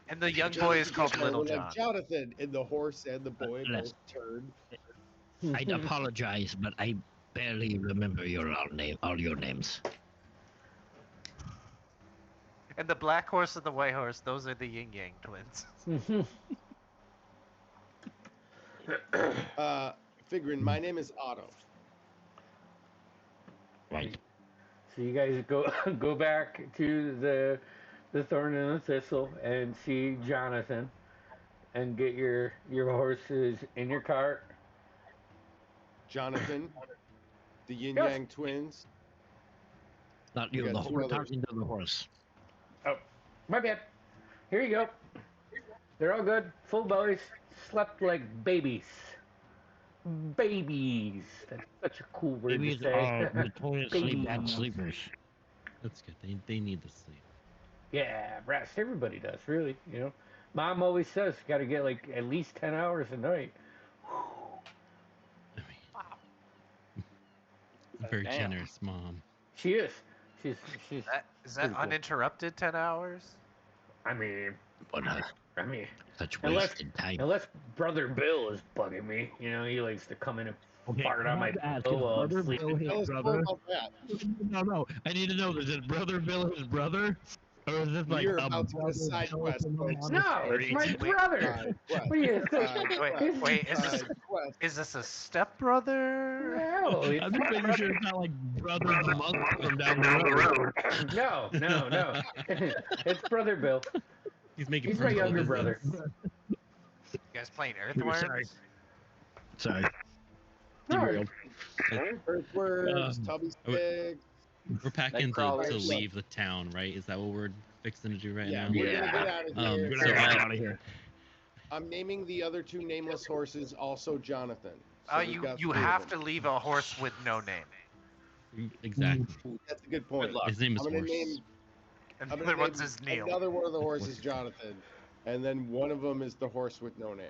Speaker 3: And the young boy is called
Speaker 6: Jonathan,
Speaker 3: Little
Speaker 6: like
Speaker 3: John.
Speaker 6: Jonathan, and the horse and the boy both turn.
Speaker 8: I'd apologize, but I barely remember all your names.
Speaker 3: And the black horse and the white horse, those are the yin yang twins.
Speaker 6: Figuring my name is Otto.
Speaker 8: Right.
Speaker 1: So you guys go back to the Thorn and the Thistle and see Jonathan and get your horses in your cart.
Speaker 6: Jonathan, the yin
Speaker 1: Yes.
Speaker 6: yang twins.
Speaker 8: Not
Speaker 6: You
Speaker 8: you, the
Speaker 6: got two
Speaker 8: horse.
Speaker 6: others.
Speaker 8: Talking to the horse.
Speaker 1: Oh, my bad. Here you go. They're all good. Full bellies. Slept like babies. Babies. That's such a cool word
Speaker 8: Babies
Speaker 1: to say.
Speaker 8: are notoriously bad
Speaker 1: Babies.
Speaker 8: sleepers.
Speaker 9: That's good. They need the sleep.
Speaker 1: Yeah, rest. Everybody does, really. You know, Mom always says you got to get like at least 10 hours a night.
Speaker 9: I mean, very
Speaker 7: Damn.
Speaker 9: generous mom.
Speaker 1: She is. She's.
Speaker 3: Is that
Speaker 1: Pretty cool.
Speaker 3: uninterrupted 10 hours?
Speaker 1: I mean,
Speaker 8: But such
Speaker 1: Unless-
Speaker 8: wasted time.
Speaker 1: unless Brother Bill is bugging me. You know, he likes to come in and fart on my
Speaker 8: ask,
Speaker 1: pillow while I'm
Speaker 8: Brother Bill
Speaker 1: sleeping.
Speaker 8: his
Speaker 6: Tell us more
Speaker 8: brother?
Speaker 6: about that.
Speaker 8: No. I need to know, is it Brother Bill his brother? Or is this like
Speaker 6: You're
Speaker 8: a
Speaker 6: about to get a
Speaker 8: brother
Speaker 6: side
Speaker 8: Bill
Speaker 6: quest,
Speaker 8: from the
Speaker 6: folks.
Speaker 1: No,
Speaker 8: monastery?
Speaker 1: it's my
Speaker 3: Wait.
Speaker 1: brother.
Speaker 6: Side quest.
Speaker 1: What do you think?
Speaker 3: Wait, is this
Speaker 6: Quest.
Speaker 3: is this a stepbrother?
Speaker 1: No, it's
Speaker 8: I'm just
Speaker 1: my
Speaker 8: making sure it's not like Brother the monk from down the road.
Speaker 1: No. It's Brother Bill.
Speaker 9: He's making.
Speaker 1: He's my
Speaker 9: personal
Speaker 1: younger
Speaker 9: business.
Speaker 1: brother.
Speaker 3: You guys playing Earthworms?
Speaker 8: Sorry.
Speaker 1: No,
Speaker 8: Derailed.
Speaker 6: Earthworms, Tubby Sticks.
Speaker 9: We're packing to
Speaker 7: Nightcrawlers.
Speaker 9: leave the town, right? Is that what we're fixing to do right
Speaker 6: Yeah,
Speaker 9: now?
Speaker 6: we're gonna get out of here.
Speaker 8: Get
Speaker 9: So
Speaker 8: out of here.
Speaker 6: I'm naming the other two nameless horses also Jonathan. So we've
Speaker 3: You
Speaker 6: got
Speaker 3: you
Speaker 6: three of
Speaker 3: have
Speaker 6: them.
Speaker 3: to leave a horse with no name.
Speaker 9: Exactly.
Speaker 6: Ooh, that's a good point.
Speaker 9: His name is
Speaker 6: I'm gonna
Speaker 9: Horse.
Speaker 6: name
Speaker 3: And
Speaker 6: I'm
Speaker 3: the
Speaker 6: gonna
Speaker 3: other one's
Speaker 6: name
Speaker 3: is Neil.
Speaker 6: another one of the horses Jonathan, and then one of them is the horse with no name.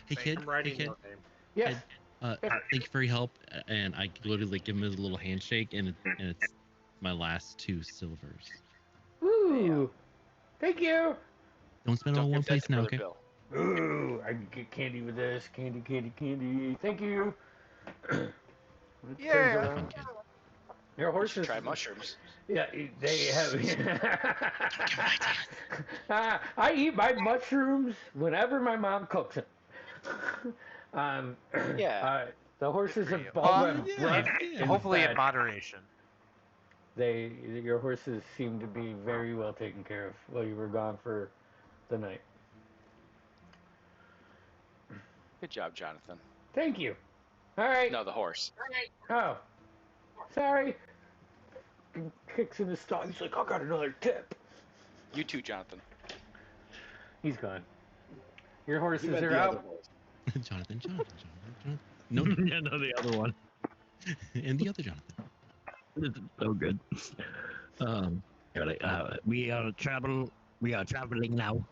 Speaker 9: Hey kid,
Speaker 5: I'm writing
Speaker 9: hey kid.
Speaker 5: your name.
Speaker 1: yes.
Speaker 9: Thank you for your help. And I literally give him his little handshake, and it's my last 2 silvers.
Speaker 1: Ooh, thank you.
Speaker 9: Don't spend it all
Speaker 7: Don't
Speaker 9: in one
Speaker 7: give that
Speaker 9: place
Speaker 7: to
Speaker 9: now,
Speaker 7: Brother
Speaker 9: okay?
Speaker 7: Bill.
Speaker 1: Ooh, I can get candy with this. Candy. Thank you.
Speaker 3: Yeah.
Speaker 9: Fun kid.
Speaker 1: Your
Speaker 7: You should
Speaker 1: horses.
Speaker 7: try mushrooms.
Speaker 1: Yeah, they have. I eat my mushrooms whenever my mom cooks it.
Speaker 7: Yeah.
Speaker 1: The horses
Speaker 3: Good
Speaker 1: have
Speaker 3: for you.
Speaker 1: all
Speaker 3: Well,
Speaker 1: been
Speaker 9: yeah,
Speaker 1: bred
Speaker 9: yeah.
Speaker 1: in
Speaker 3: Hopefully in
Speaker 1: fed.
Speaker 3: moderation.
Speaker 1: Your horses seem to be very well taken care of while you were gone for the night.
Speaker 7: Good job, Jonathan.
Speaker 1: Thank you. All right.
Speaker 7: No, the horse.
Speaker 1: Oh, sorry. Kicks in the stall. He's like, I got another tip.
Speaker 7: You too, Jonathan.
Speaker 1: He's gone. Your horses
Speaker 6: You meant
Speaker 1: are
Speaker 6: the other
Speaker 1: out.
Speaker 6: horse.
Speaker 9: Jonathan. No,
Speaker 8: Yeah, no, the other one.
Speaker 9: and the other Jonathan.
Speaker 8: This is so good. We are traveling now.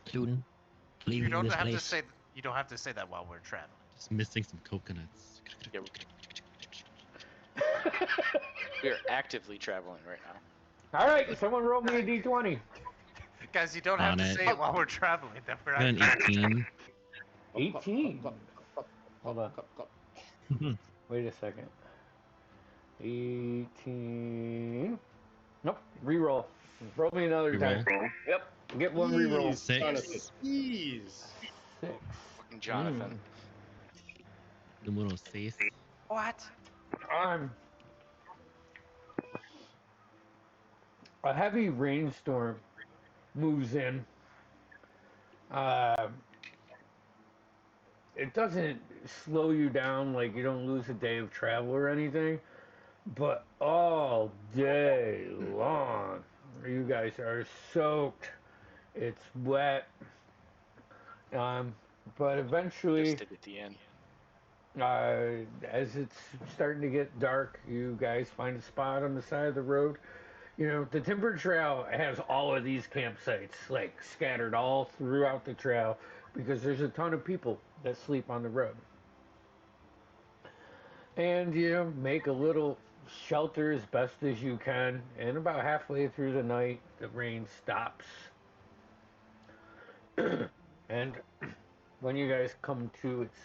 Speaker 8: Soon.
Speaker 3: You
Speaker 8: Leaving
Speaker 3: don't
Speaker 8: this
Speaker 3: have
Speaker 8: place.
Speaker 3: to say. You don't have to say that while we're traveling.
Speaker 9: It's missing some coconuts.
Speaker 7: Yeah. We are actively traveling right now.
Speaker 1: All right, someone roll me a d20.
Speaker 3: Guys, you don't have
Speaker 9: On
Speaker 3: to
Speaker 9: it.
Speaker 3: say it while we're traveling. That we're
Speaker 9: Got an
Speaker 3: not
Speaker 9: 18.
Speaker 1: 18. Hold on. Wait a second. 18. Nope. Reroll. Roll me another time. Yep. Get one reroll.
Speaker 6: Jeez,
Speaker 9: 6.
Speaker 6: Jonathan, jeez.
Speaker 1: 6.
Speaker 7: Fucking Jonathan.
Speaker 9: Número 6.
Speaker 3: What?
Speaker 1: A heavy rainstorm moves in. It doesn't slow you down, like you don't lose a day of travel or anything, but all day long, you guys are soaked. It's wet. But eventually,
Speaker 7: Just did at the end.
Speaker 1: as it's starting to get dark, you guys find a spot on the side of the road. You know, the Timber Trail has all of these campsites, like, scattered all throughout the trail because there's a ton of people that sleep on the road. And, you know, make a little shelter as best as you can. And about halfway through the night, the rain stops. And when you guys come to, it's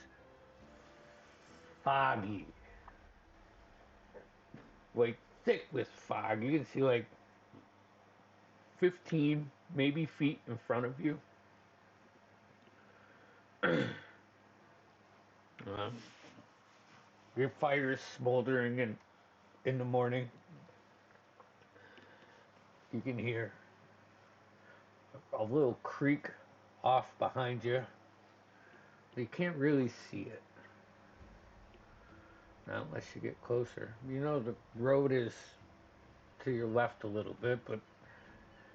Speaker 1: foggy. Like, thick with fog. You can see like 15 maybe feet in front of you. Your fire is smoldering, and in the morning you can hear a little creak off behind you. You can't really see it. Not unless you get closer. You know the road is to your left a little bit, but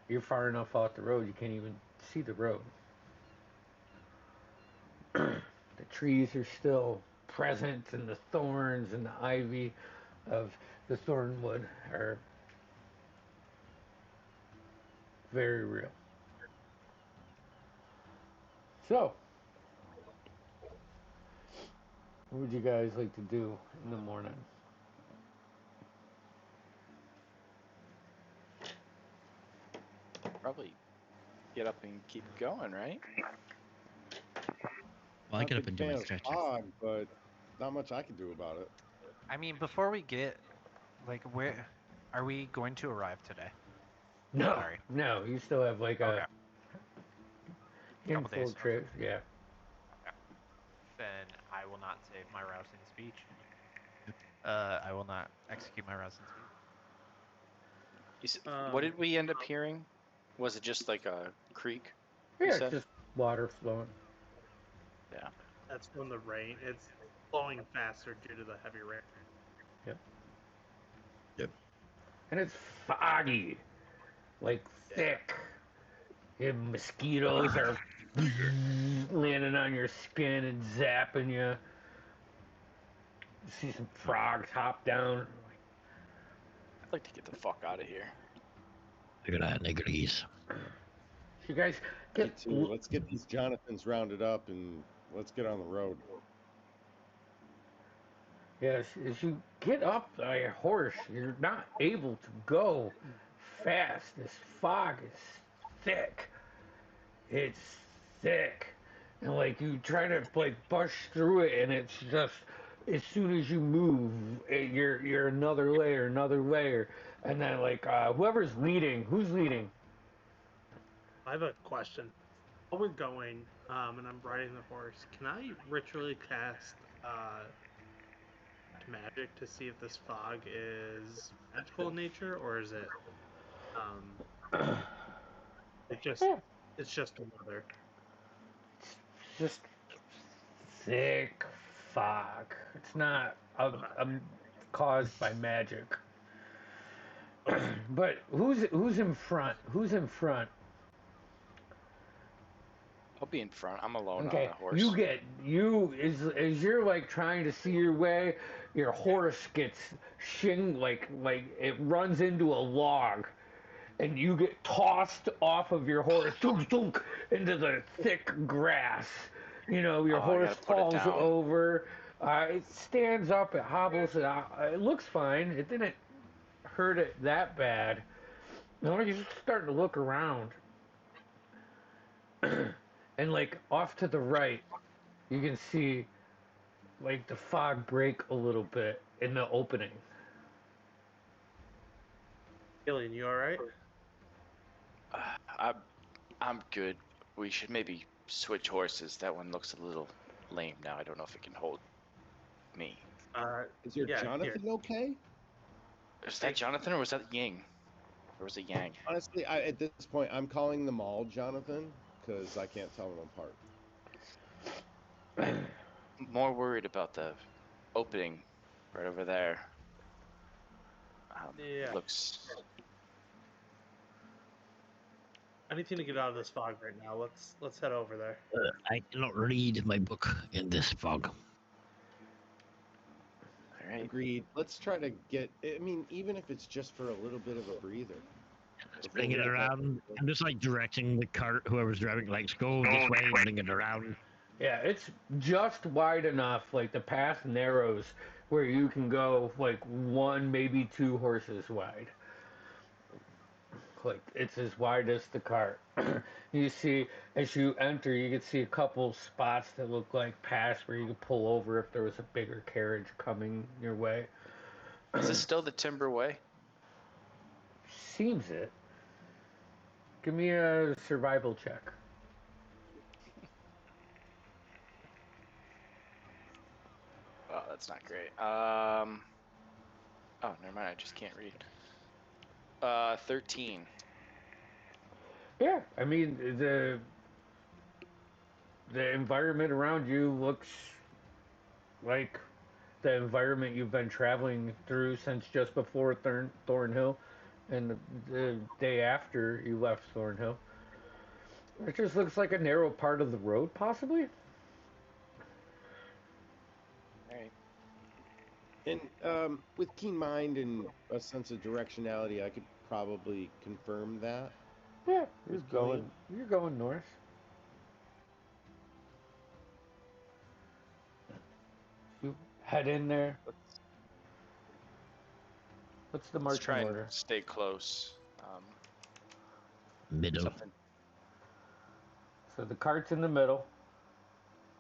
Speaker 1: you're far enough off the road you can't even see the road. The trees are still present, and the thorns and the ivy of the thornwood are very real. So, what would you guys like to do in the morning?
Speaker 7: Probably get up and keep going, right?
Speaker 9: Well, I get up and do my
Speaker 6: Not a big fan of
Speaker 9: stretches.
Speaker 6: fog, but not much I can do about it.
Speaker 3: I mean, before we get, like, where are we going to arrive today?
Speaker 1: No,
Speaker 3: Sorry.
Speaker 1: no, you still have like
Speaker 3: Okay.
Speaker 1: a
Speaker 3: Couple
Speaker 1: handful
Speaker 3: days.
Speaker 1: of trips. Yeah.
Speaker 3: Then I will not save my rousing speech. I will not execute my rousing speech.
Speaker 7: What did we end up hearing? Was it just like a creek?
Speaker 1: Yeah, it's
Speaker 7: said?
Speaker 1: just water flowing.
Speaker 7: Yeah.
Speaker 5: That's from the rain. It's flowing faster due to the heavy rain.
Speaker 1: And it's foggy, like thick. And mosquitoes are landing on your skin and zapping you. You see some frogs hop down.
Speaker 7: I'd like to get the fuck out of here.
Speaker 8: Look at that, niggeries.
Speaker 1: You guys
Speaker 6: Me
Speaker 1: get
Speaker 6: too. Let's get these Jonathans rounded up and let's get on the road.
Speaker 1: Yes, as you get up on your horse, you're not able to go fast. This fog is thick. It's thick. And like you try to like push through it, and it's just as soon as you move, you're another layer, and then like whoever's leading, who's leading?
Speaker 5: I have a question. While we're going, and I'm riding the horse, can I ritually cast magic to see if this fog is magical in nature, or is it it's just a weather?
Speaker 1: Just thick fog. It's not caused by magic. But who's in front? Who's in front?
Speaker 7: I'll be in front. I'm alone
Speaker 1: Okay,
Speaker 7: on the horse.
Speaker 1: as you're like trying to see your way, your horse gets like it runs into a log, and you get tossed off of your horse, dunk, dunk, into the thick grass, You know, your
Speaker 7: Oh, I
Speaker 1: horse
Speaker 7: gotta put it
Speaker 1: falls
Speaker 7: down.
Speaker 1: over. It stands up. It hobbles. It looks fine. It didn't hurt it that bad. No, you're just starting to look around, and like off to the right, you can see like the fog break a little bit in the opening.
Speaker 5: Gillian, you all right?
Speaker 7: I'm good. We should maybe switch horses. That one looks a little lame now. I don't know if it can hold me.
Speaker 6: Is your
Speaker 5: Yeah,
Speaker 6: Jonathan okay?
Speaker 7: Was that Jonathan or was that Ying? Or was it Yang?
Speaker 6: Honestly, at this point, I'm calling them all Jonathan because I can't tell them apart.
Speaker 7: More worried about the opening right over there.
Speaker 5: Yeah.
Speaker 7: Looks.
Speaker 5: Anything to get out of this fog right now. Let's head over there.
Speaker 8: I cannot read my book in this fog.
Speaker 7: All right.
Speaker 6: Agreed. Let's try to get. I mean, even if it's just for a little bit of a breather.
Speaker 8: Bring it around. I'm just like directing the cart, whoever's driving, like, go this way, bring it around.
Speaker 1: Yeah, it's just wide enough. Like the path narrows where you can go like one, maybe two horses wide. Like it's as wide as the cart. You see, as you enter, you can see a couple spots that look like paths where you could pull over if there was a bigger carriage coming your way.
Speaker 7: Is this still the Timber Way?
Speaker 1: Seems it. Give me a survival check.
Speaker 7: Oh, that's not great. Oh, never mind. I just can't read. 13.
Speaker 1: Yeah, I mean the environment around you looks like the environment you've been traveling through since just before Thornhill and the day after you left Thornhill. It just looks like a narrow part of the road, possibly.
Speaker 7: All right.
Speaker 6: And with keen mind and a sense of directionality, I could probably confirm that.
Speaker 1: Yeah,
Speaker 6: With Gillian?
Speaker 1: you're going north. You head in there. What's the
Speaker 7: Let's try
Speaker 1: marching
Speaker 7: and
Speaker 1: order?
Speaker 7: stay close.
Speaker 8: Middle.
Speaker 7: Something.
Speaker 1: So the cart's in the middle.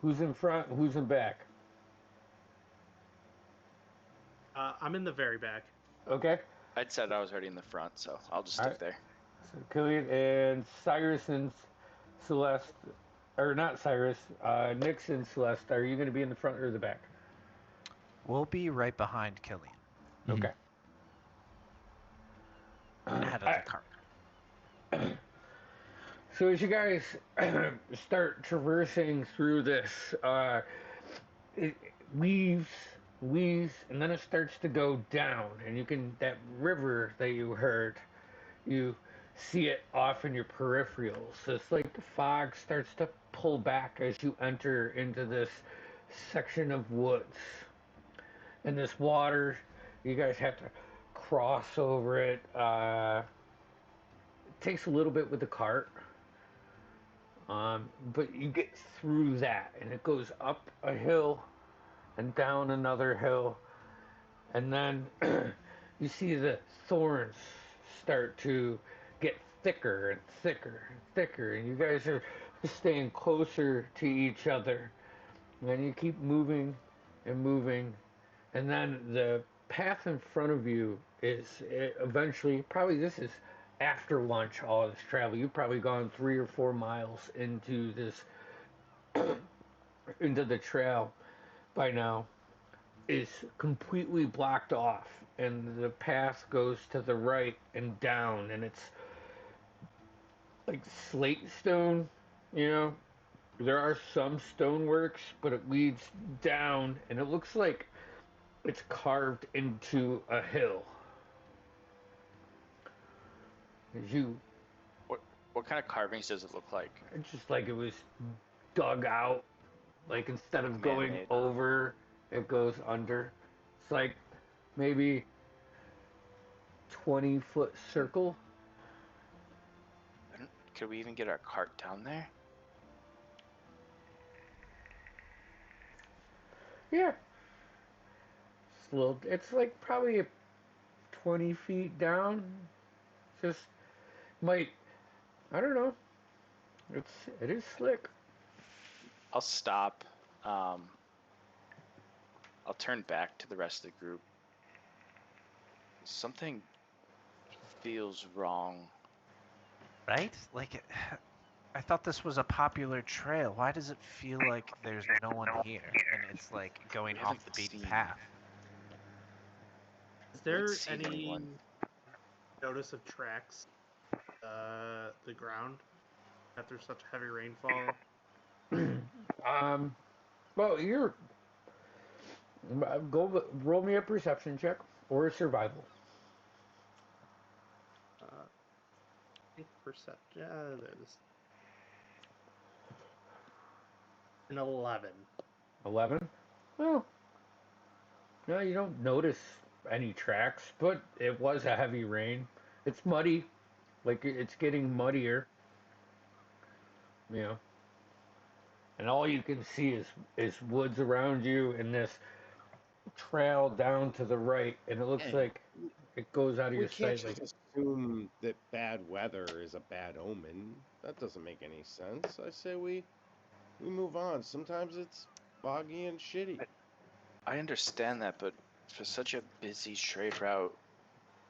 Speaker 1: Who's in front? Who's in back?
Speaker 5: I'm in the very back.
Speaker 1: Okay.
Speaker 7: I'd said I was already in the front, so I'll just
Speaker 1: All
Speaker 7: stick there.
Speaker 1: So Killian and Cyrus and Celeste, or not Cyrus, Nix and Celeste, are you going to be in the front or the back?
Speaker 3: We'll be right behind Killian,
Speaker 1: Okay.
Speaker 3: ahead of the cart.
Speaker 1: So as you guys start traversing through this, it weaves, and then it starts to go down, and you can, that river that you heard, you see it off in your peripherals. So it's like the fog starts to pull back as you enter into this section of woods. And this water, you guys have to cross over it. It takes a little bit with the cart. But you get through that, and it goes up a hill and down another hill. And then you see the thorns start to get thicker and thicker and thicker, and you guys are staying closer to each other. And then you keep moving and moving, and then the path in front of you is eventually, probably this is after lunch, all this travel. You've probably gone 3 or 4 miles into this, into the trail by now, is completely blocked off, and the path goes to the right and down, and it's like slate stone, you know. There are some stoneworks, but it leads down, and it looks like it's carved into a hill. As you,
Speaker 7: What kind of carvings does it look like?
Speaker 1: it's just like it was dug out. Like instead of going
Speaker 7: Man-made.
Speaker 1: over, it goes under. It's like maybe 20-foot circle.
Speaker 7: Could we even get our cart down there?
Speaker 1: Yeah. It's a little. It's like probably 20 feet down. Just might. I don't know. It is slick.
Speaker 7: I'll stop. I'll turn back to the rest of the group. Something feels wrong.
Speaker 3: Right? Like, I thought this was a popular trail. Why does it feel like there's no one here and it's like going
Speaker 7: We
Speaker 3: off
Speaker 7: haven't
Speaker 3: the beaten
Speaker 7: seen-
Speaker 3: path?
Speaker 5: Is there
Speaker 7: seen
Speaker 5: any
Speaker 7: anyone.
Speaker 5: notice of tracks, the ground after such heavy rainfall?
Speaker 1: Well, you're. Roll me a perception check or a survival.
Speaker 5: I think perception. There's an 11.
Speaker 1: 11. Well, no, you don't notice any tracks, but it was a heavy rain. It's muddy, like it's getting muddier. You know, and all you can see is woods around you and this trail down to the right, and it looks
Speaker 6: Hey,
Speaker 1: like it goes out of
Speaker 6: We
Speaker 1: your
Speaker 6: can't
Speaker 1: sight.
Speaker 6: just assume that bad weather is a bad omen. That doesn't make any sense. I say we move on. Sometimes it's foggy and shitty.
Speaker 7: I understand that, but for such a busy trade route,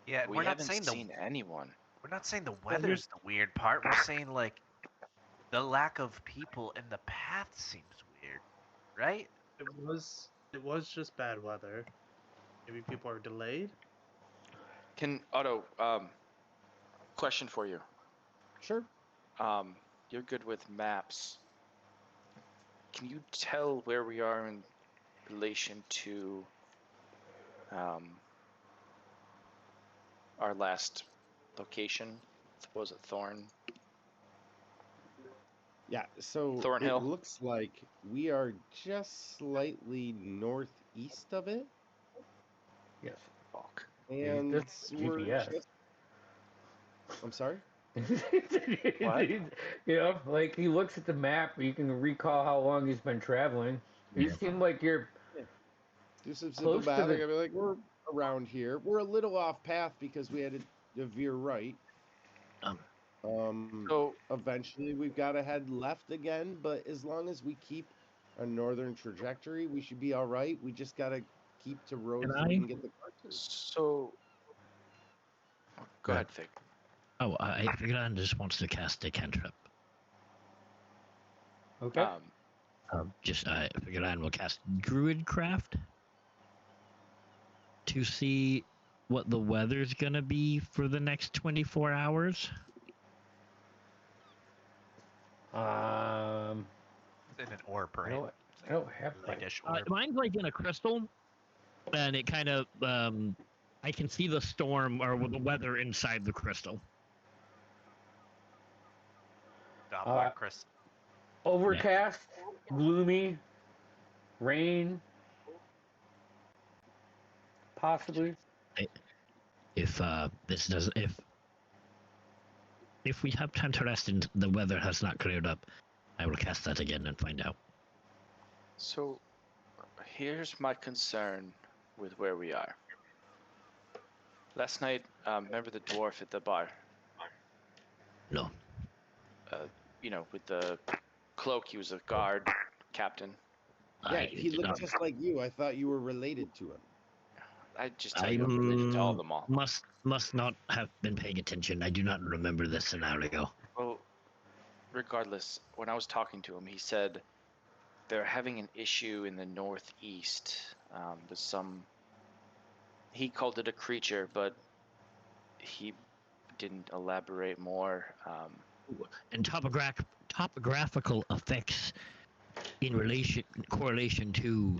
Speaker 3: Yeah,
Speaker 7: we
Speaker 3: we're not
Speaker 7: haven't
Speaker 3: saying
Speaker 7: seen anyone.
Speaker 3: we're not saying the weather's the weird part. We're saying like the lack of people in the path seems weird, right?
Speaker 5: It was just bad weather. Maybe people are delayed.
Speaker 7: Can Otto? Question for you.
Speaker 6: Sure.
Speaker 7: You're good with maps. Can you tell where we are in relation to our last location? Was it Thorn?
Speaker 6: Yeah, so
Speaker 7: Thornhill?
Speaker 6: it looks like we are just slightly northeast of it.
Speaker 1: Yes.
Speaker 7: Fuck.
Speaker 6: And
Speaker 1: That's
Speaker 6: we're
Speaker 1: GPS.
Speaker 6: just... I'm sorry?
Speaker 7: What?
Speaker 1: You know, like he looks at the map, you can recall how long he's been traveling. You
Speaker 8: Yeah.
Speaker 1: seem like you're
Speaker 6: Do some simple
Speaker 1: close to
Speaker 6: math.
Speaker 1: the.
Speaker 6: I'd be like, we're around here. We're a little off path because we had to veer right.
Speaker 7: So
Speaker 6: Eventually we've got to head left again, but as long as we keep a northern trajectory, we should be all right. We just got to keep to roads that we can get the car to.
Speaker 7: So, go ahead, Fig.
Speaker 8: Oh, I Figurine just wants to cast a cantrip.
Speaker 1: Okay.
Speaker 8: Figurine will cast Druidcraft to see what the weather's gonna be for the next 24 hours.
Speaker 3: It's in an orb,
Speaker 1: I
Speaker 3: right?
Speaker 1: don't have my.
Speaker 3: Lightish orb.
Speaker 8: Mine's like in a crystal, and it kind of I can see the storm or the weather inside the crystal.
Speaker 3: Got black crystal.
Speaker 1: Overcast, gloomy, rain, possibly.
Speaker 8: If this does if we have time to rest and the weather has not cleared up, I will cast that again and find out.
Speaker 7: So, here's my concern with where we are. Last night, remember the dwarf at the bar?
Speaker 8: No.
Speaker 7: You know, with the cloak, he was a guard, captain.
Speaker 6: Yeah,
Speaker 8: I
Speaker 6: he
Speaker 8: did
Speaker 6: looked
Speaker 8: not-
Speaker 6: just like you. I thought you were related to him.
Speaker 7: I just tell you, I'm related to all of them all.
Speaker 8: Must not have been paying attention. I do not remember this scenario.
Speaker 7: Well, regardless, when I was talking to him, he said they're having an issue in the northeast with some. He called it a creature, but he didn't elaborate more.
Speaker 8: And topographical effects in correlation to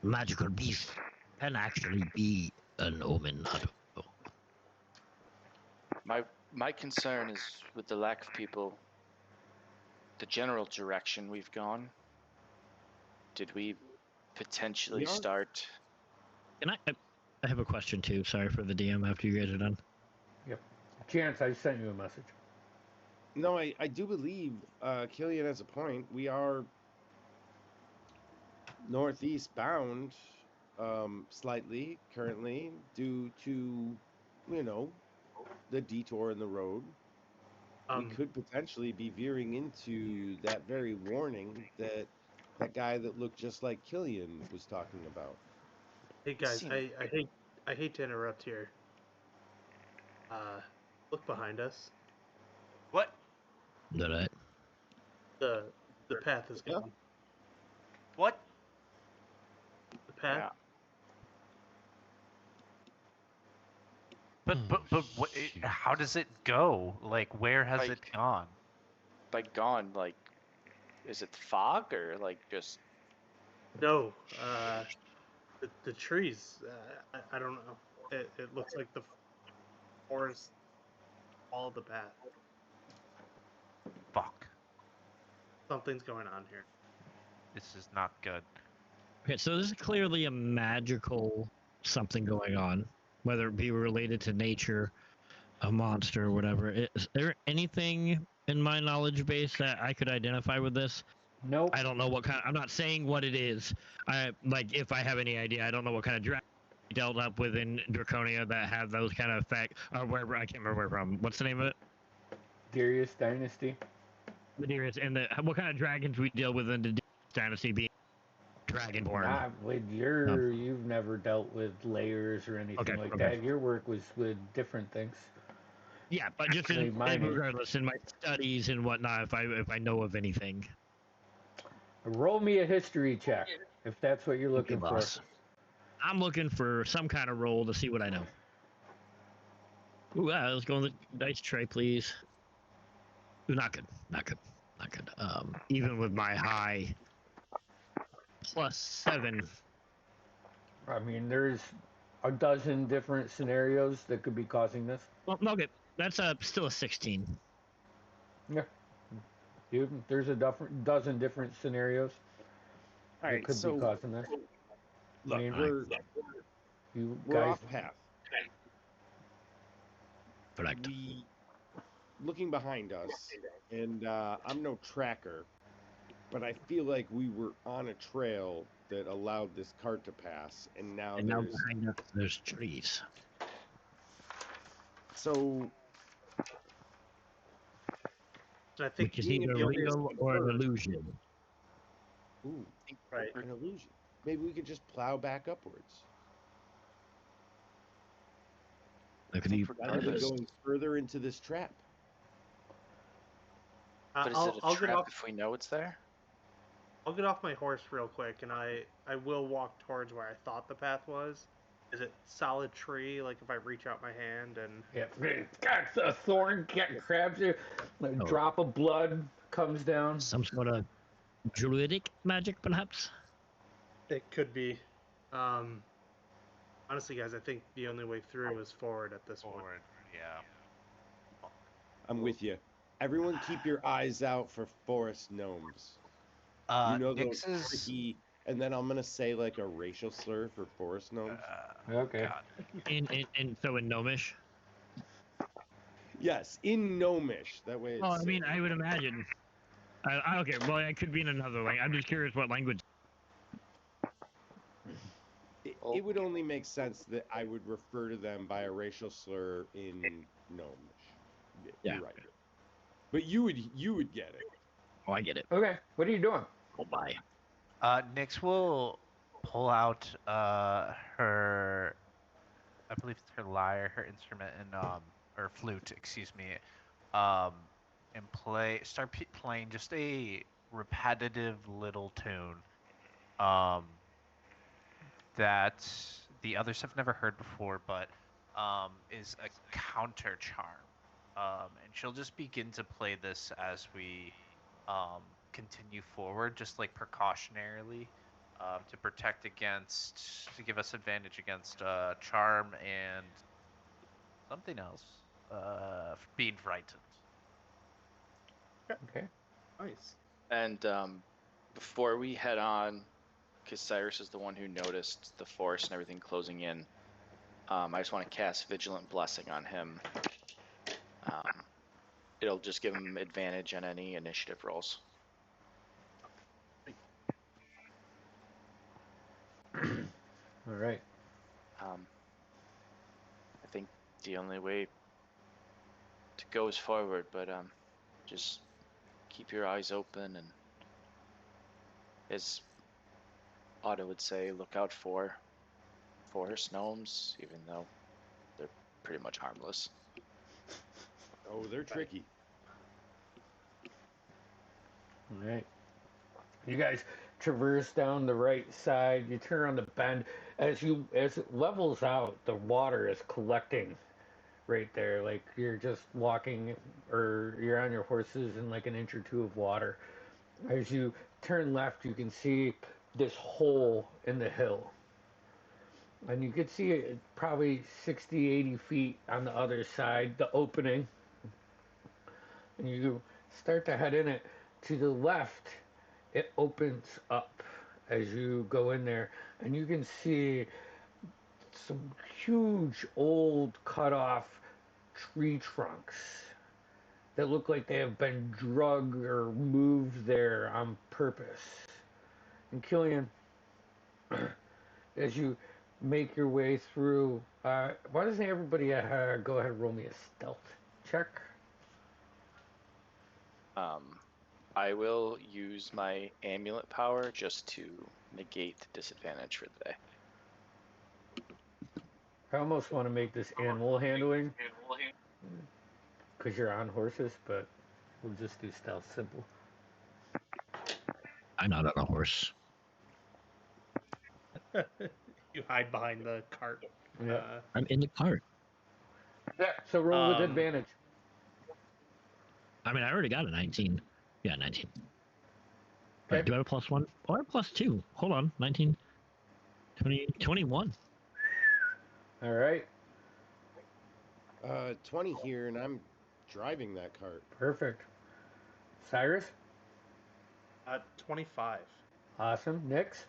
Speaker 8: magical beasts can actually be an omen. I don't know.
Speaker 7: My concern is with the lack of people. The general direction we've gone. Did we potentially
Speaker 6: Yeah.
Speaker 7: start?
Speaker 8: And I have a question too. Sorry for the DM after you guys are done.
Speaker 1: Yep. Chance, I sent you a message.
Speaker 6: No, I do believe Killian has a point. We are northeast bound, slightly currently due to, you know, the detour in the road. We could potentially be veering into that very warning that that guy that looked just like Killian was talking about.
Speaker 5: Hey guys,
Speaker 7: Seen
Speaker 5: I hate to interrupt here. Look behind us.
Speaker 3: What?
Speaker 2: Did I?
Speaker 5: The path is
Speaker 6: Yeah.
Speaker 5: gone.
Speaker 3: What?
Speaker 5: The path.
Speaker 7: Yeah.
Speaker 3: But
Speaker 2: Oh,
Speaker 3: what,
Speaker 2: shoot.
Speaker 3: how does it go? Like, where has it
Speaker 7: Like-
Speaker 3: gone?
Speaker 7: By gone, like, is it fog or like just?
Speaker 5: No, the trees. I don't know. It looks like the forest followed the path.
Speaker 3: Fuck.
Speaker 5: Something's going on here.
Speaker 3: This is not good.
Speaker 2: Okay, so this is clearly a magical something going on, whether it be related to nature, a monster, or whatever. Is there anything in my knowledge base that I could identify with this?
Speaker 1: Nope.
Speaker 2: I don't know what kind. I'm not saying what it is. I like if I have any idea. I don't know what kind of dragon dealt up with in Draconia that have those kind of effects. Or wherever, I can't remember where from. What's the name of it?
Speaker 1: Darius Dynasty.
Speaker 2: The dearest, and what kind of dragons we deal with in the dynasty being dragonborn.
Speaker 1: Not with you've never dealt with layers or anything
Speaker 2: Okay,
Speaker 1: like
Speaker 2: okay.
Speaker 1: that. Your work was with different things.
Speaker 2: Yeah, but just
Speaker 1: Like mine is.
Speaker 2: regardless, in my studies and whatnot, if I know of anything.
Speaker 1: Roll me a history check if that's what you're looking for.
Speaker 2: boss. I'm looking for some kind of roll to see what I know. Ooh, let's go on the dice tray, please. Ooh, not good. Not good. Not good. Even with my high +7.
Speaker 1: I mean, there's a dozen different scenarios that could be causing this.
Speaker 2: Well, no good. That's still a 16.
Speaker 1: There's a dozen different scenarios
Speaker 6: All
Speaker 1: that
Speaker 6: right,
Speaker 1: could
Speaker 6: so
Speaker 1: be causing this.
Speaker 6: look,
Speaker 1: I mean, you
Speaker 6: we're
Speaker 1: guys,
Speaker 6: off path.
Speaker 2: Correct.
Speaker 6: We looking behind us, and I'm no tracker, but I feel like we were on a trail that allowed this cart to pass, and now
Speaker 2: And now
Speaker 6: there's
Speaker 2: behind us, there's trees.
Speaker 6: so.
Speaker 5: And I think
Speaker 2: Which is
Speaker 6: being
Speaker 2: either
Speaker 6: able to
Speaker 2: real or an
Speaker 6: convert-
Speaker 2: illusion.
Speaker 6: Ooh,
Speaker 5: right.
Speaker 6: an illusion. Maybe we could just plow back upwards.
Speaker 2: That could be
Speaker 6: Are we
Speaker 7: Regardless.
Speaker 6: going further into this trap?
Speaker 7: But is it a
Speaker 5: I'll get
Speaker 7: trap
Speaker 5: off.
Speaker 7: if we know it's there?
Speaker 5: I'll get off my horse real quick, and I will walk towards where I thought the path was. Is it solid tree? Like if I reach out my hand and
Speaker 1: got a thorn grabs you, a drop of blood comes down.
Speaker 2: some sort of druidic magic, perhaps?
Speaker 5: it could be. Honestly, guys, I think the only way through is forward at this point.
Speaker 3: Forward. Yeah.
Speaker 6: I'm with you. Everyone, keep your eyes out for forest gnomes.
Speaker 3: Uh,
Speaker 6: You know
Speaker 3: Nyx
Speaker 6: those
Speaker 3: is.
Speaker 6: tricky, and then I'm gonna say like a racial slur for forest gnomes.
Speaker 1: Okay.
Speaker 3: God.
Speaker 2: And so in Gnomish?
Speaker 6: Yes, in gnomish. That way. It's
Speaker 2: Well, I mean, I would imagine. Okay, well, it could be in another language. I'm just curious what language.
Speaker 6: it would only make sense that I would refer to them by a racial slur in gnomish.
Speaker 2: Yeah.
Speaker 6: You're right. But you would get it.
Speaker 2: Oh, I get it.
Speaker 1: Okay. What are you doing?
Speaker 2: Oh, bye.
Speaker 3: Nyx will pull out her, I believe it's her lyre, her instrument, and or flute, excuse me, and start playing just a repetitive little tune, that the others have never heard before, but is a counter charm, and she'll just begin to play this as we continue forward, just like precautionarily, to protect against, to give us advantage against charm and something else, being frightened.
Speaker 1: Okay.
Speaker 5: Nice.
Speaker 7: And before we head on, because Cyrus is the one who noticed the forest and everything closing in, I just want to cast Vigilant Blessing on him. It'll just give him advantage on any initiative rolls.
Speaker 1: All right.
Speaker 7: I think the only way to go is forward, but just keep your eyes open, and as Otto would say, look out for forest gnomes, even though they're pretty much harmless.
Speaker 6: Oh, they're tricky.
Speaker 1: All right. You guys traverse down the right side. You turn around the bend. As it levels out, the water is collecting right there. Like you're just walking, or you're on your horses in like an inch or two of water. As you turn left, you can see this hole in the hill. And you can see it probably 60, 80 feet on the other side, the opening. And you start to head in it. To the left, it opens up as you go in there. And you can see some huge old cut off tree trunks that look like they have been drugged or moved there on purpose. And Killian, as you make your way through, why doesn't everybody go ahead and roll me a stealth check?
Speaker 7: I will use my amulet power just to negate the disadvantage for the day.
Speaker 1: I almost want to make this animal handling because you're on horses, but we'll just do stealth simple.
Speaker 8: I'm not on a horse.
Speaker 5: You hide behind the cart.
Speaker 1: Yeah.
Speaker 8: I'm in the cart.
Speaker 1: Yeah, so roll with advantage.
Speaker 8: I mean, I already got a 19. Yeah, 19.
Speaker 1: Okay.
Speaker 8: Wait, do I have a +1? Oh, I have +2. Hold on. 19. 20, 21.
Speaker 1: All right.
Speaker 6: 20 here, and I'm driving that cart.
Speaker 1: Perfect. Cyrus?
Speaker 5: 25.
Speaker 1: Awesome. Nyx?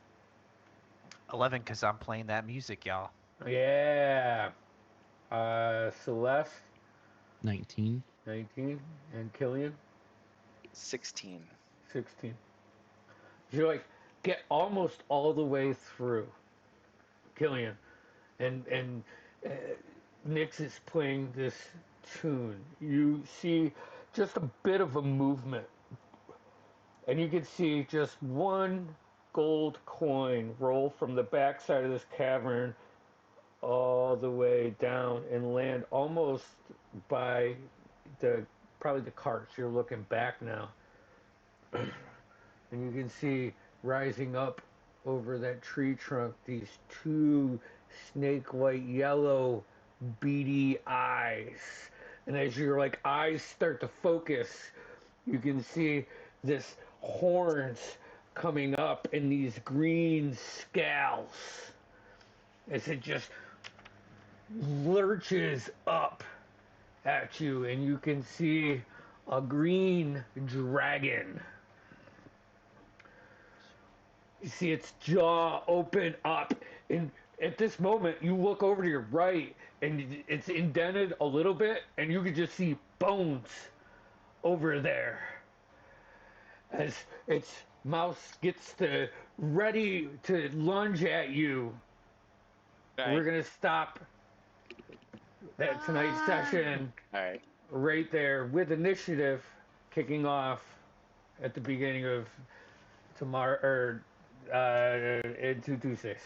Speaker 3: 11, because I'm playing that music, y'all.
Speaker 1: Yeah. Celeste?
Speaker 9: 19.
Speaker 1: 19. And Killian?
Speaker 7: 16.
Speaker 1: 16. You like get almost all the way through, Killian, and Nyx is playing this tune. You see just a bit of a movement, and you can see just one gold coin roll from the backside of this cavern all the way down and land almost by probably the carts. You're looking back now. And you can see rising up over that tree trunk these two snake white yellow beady eyes. And as your like eyes start to focus, you can see this horns coming up and these green scales as it just lurches up at you, and you can see a green dragon. You see its jaw open up, and at this moment you look over to your right and it's indented a little bit, and you can just see bones over there as its mouth gets ready to lunge at you.
Speaker 7: Okay.
Speaker 1: We're gonna stop that tonight's session right there with initiative kicking off at the beginning of tomorrow, or in 226.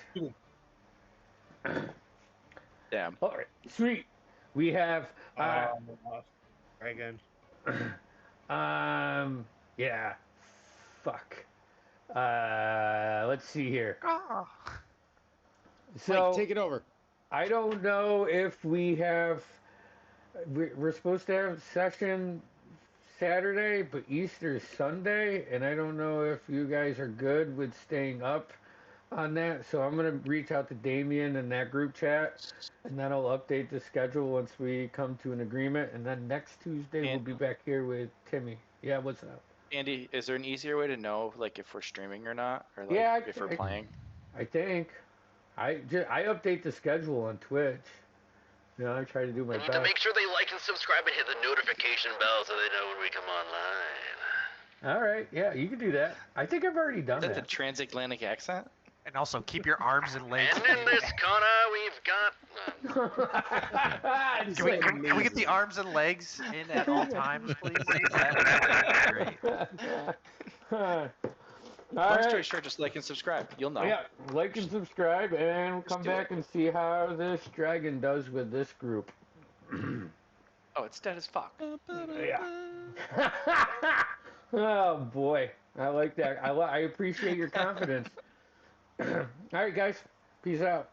Speaker 7: Damn.
Speaker 1: All right, sweet. We have
Speaker 5: Dragon.
Speaker 1: yeah. Fuck. Let's see here. So
Speaker 6: Mike, take it over.
Speaker 1: I don't know if we're supposed to have session Saturday, but Easter's Sunday, and I don't know if you guys are good with staying up on that. So I'm gonna reach out to Damien in that group chat, and then I'll update the schedule once we come to an agreement. And then next Tuesday we'll be back here with Timmy. Yeah, what's up?
Speaker 7: Andy, is there an easier way to know, like, if we're streaming or not, or like
Speaker 1: Yeah,
Speaker 7: if we're playing?
Speaker 1: I think I update the schedule on Twitch. You know, I try to do my
Speaker 10: They need
Speaker 1: best.
Speaker 10: to make sure they like and subscribe and hit the notification bell so they know when we come online.
Speaker 1: All right, yeah, you can do that. I think I've already done
Speaker 7: Is that
Speaker 1: that.
Speaker 7: the transatlantic accent?
Speaker 3: And also keep your arms and legs.
Speaker 10: And in this corner, we've got.
Speaker 3: Can we get the arms and legs in at all times, please? That would be great.
Speaker 7: Long story short, just like and subscribe. You'll know.
Speaker 1: Yeah, like and subscribe, and come
Speaker 7: do
Speaker 1: back
Speaker 7: it.
Speaker 1: and see how this dragon does with this group.
Speaker 7: Oh, it's dead as fuck.
Speaker 1: Yeah. Oh boy, I like that. I appreciate your confidence. All right, guys, peace out.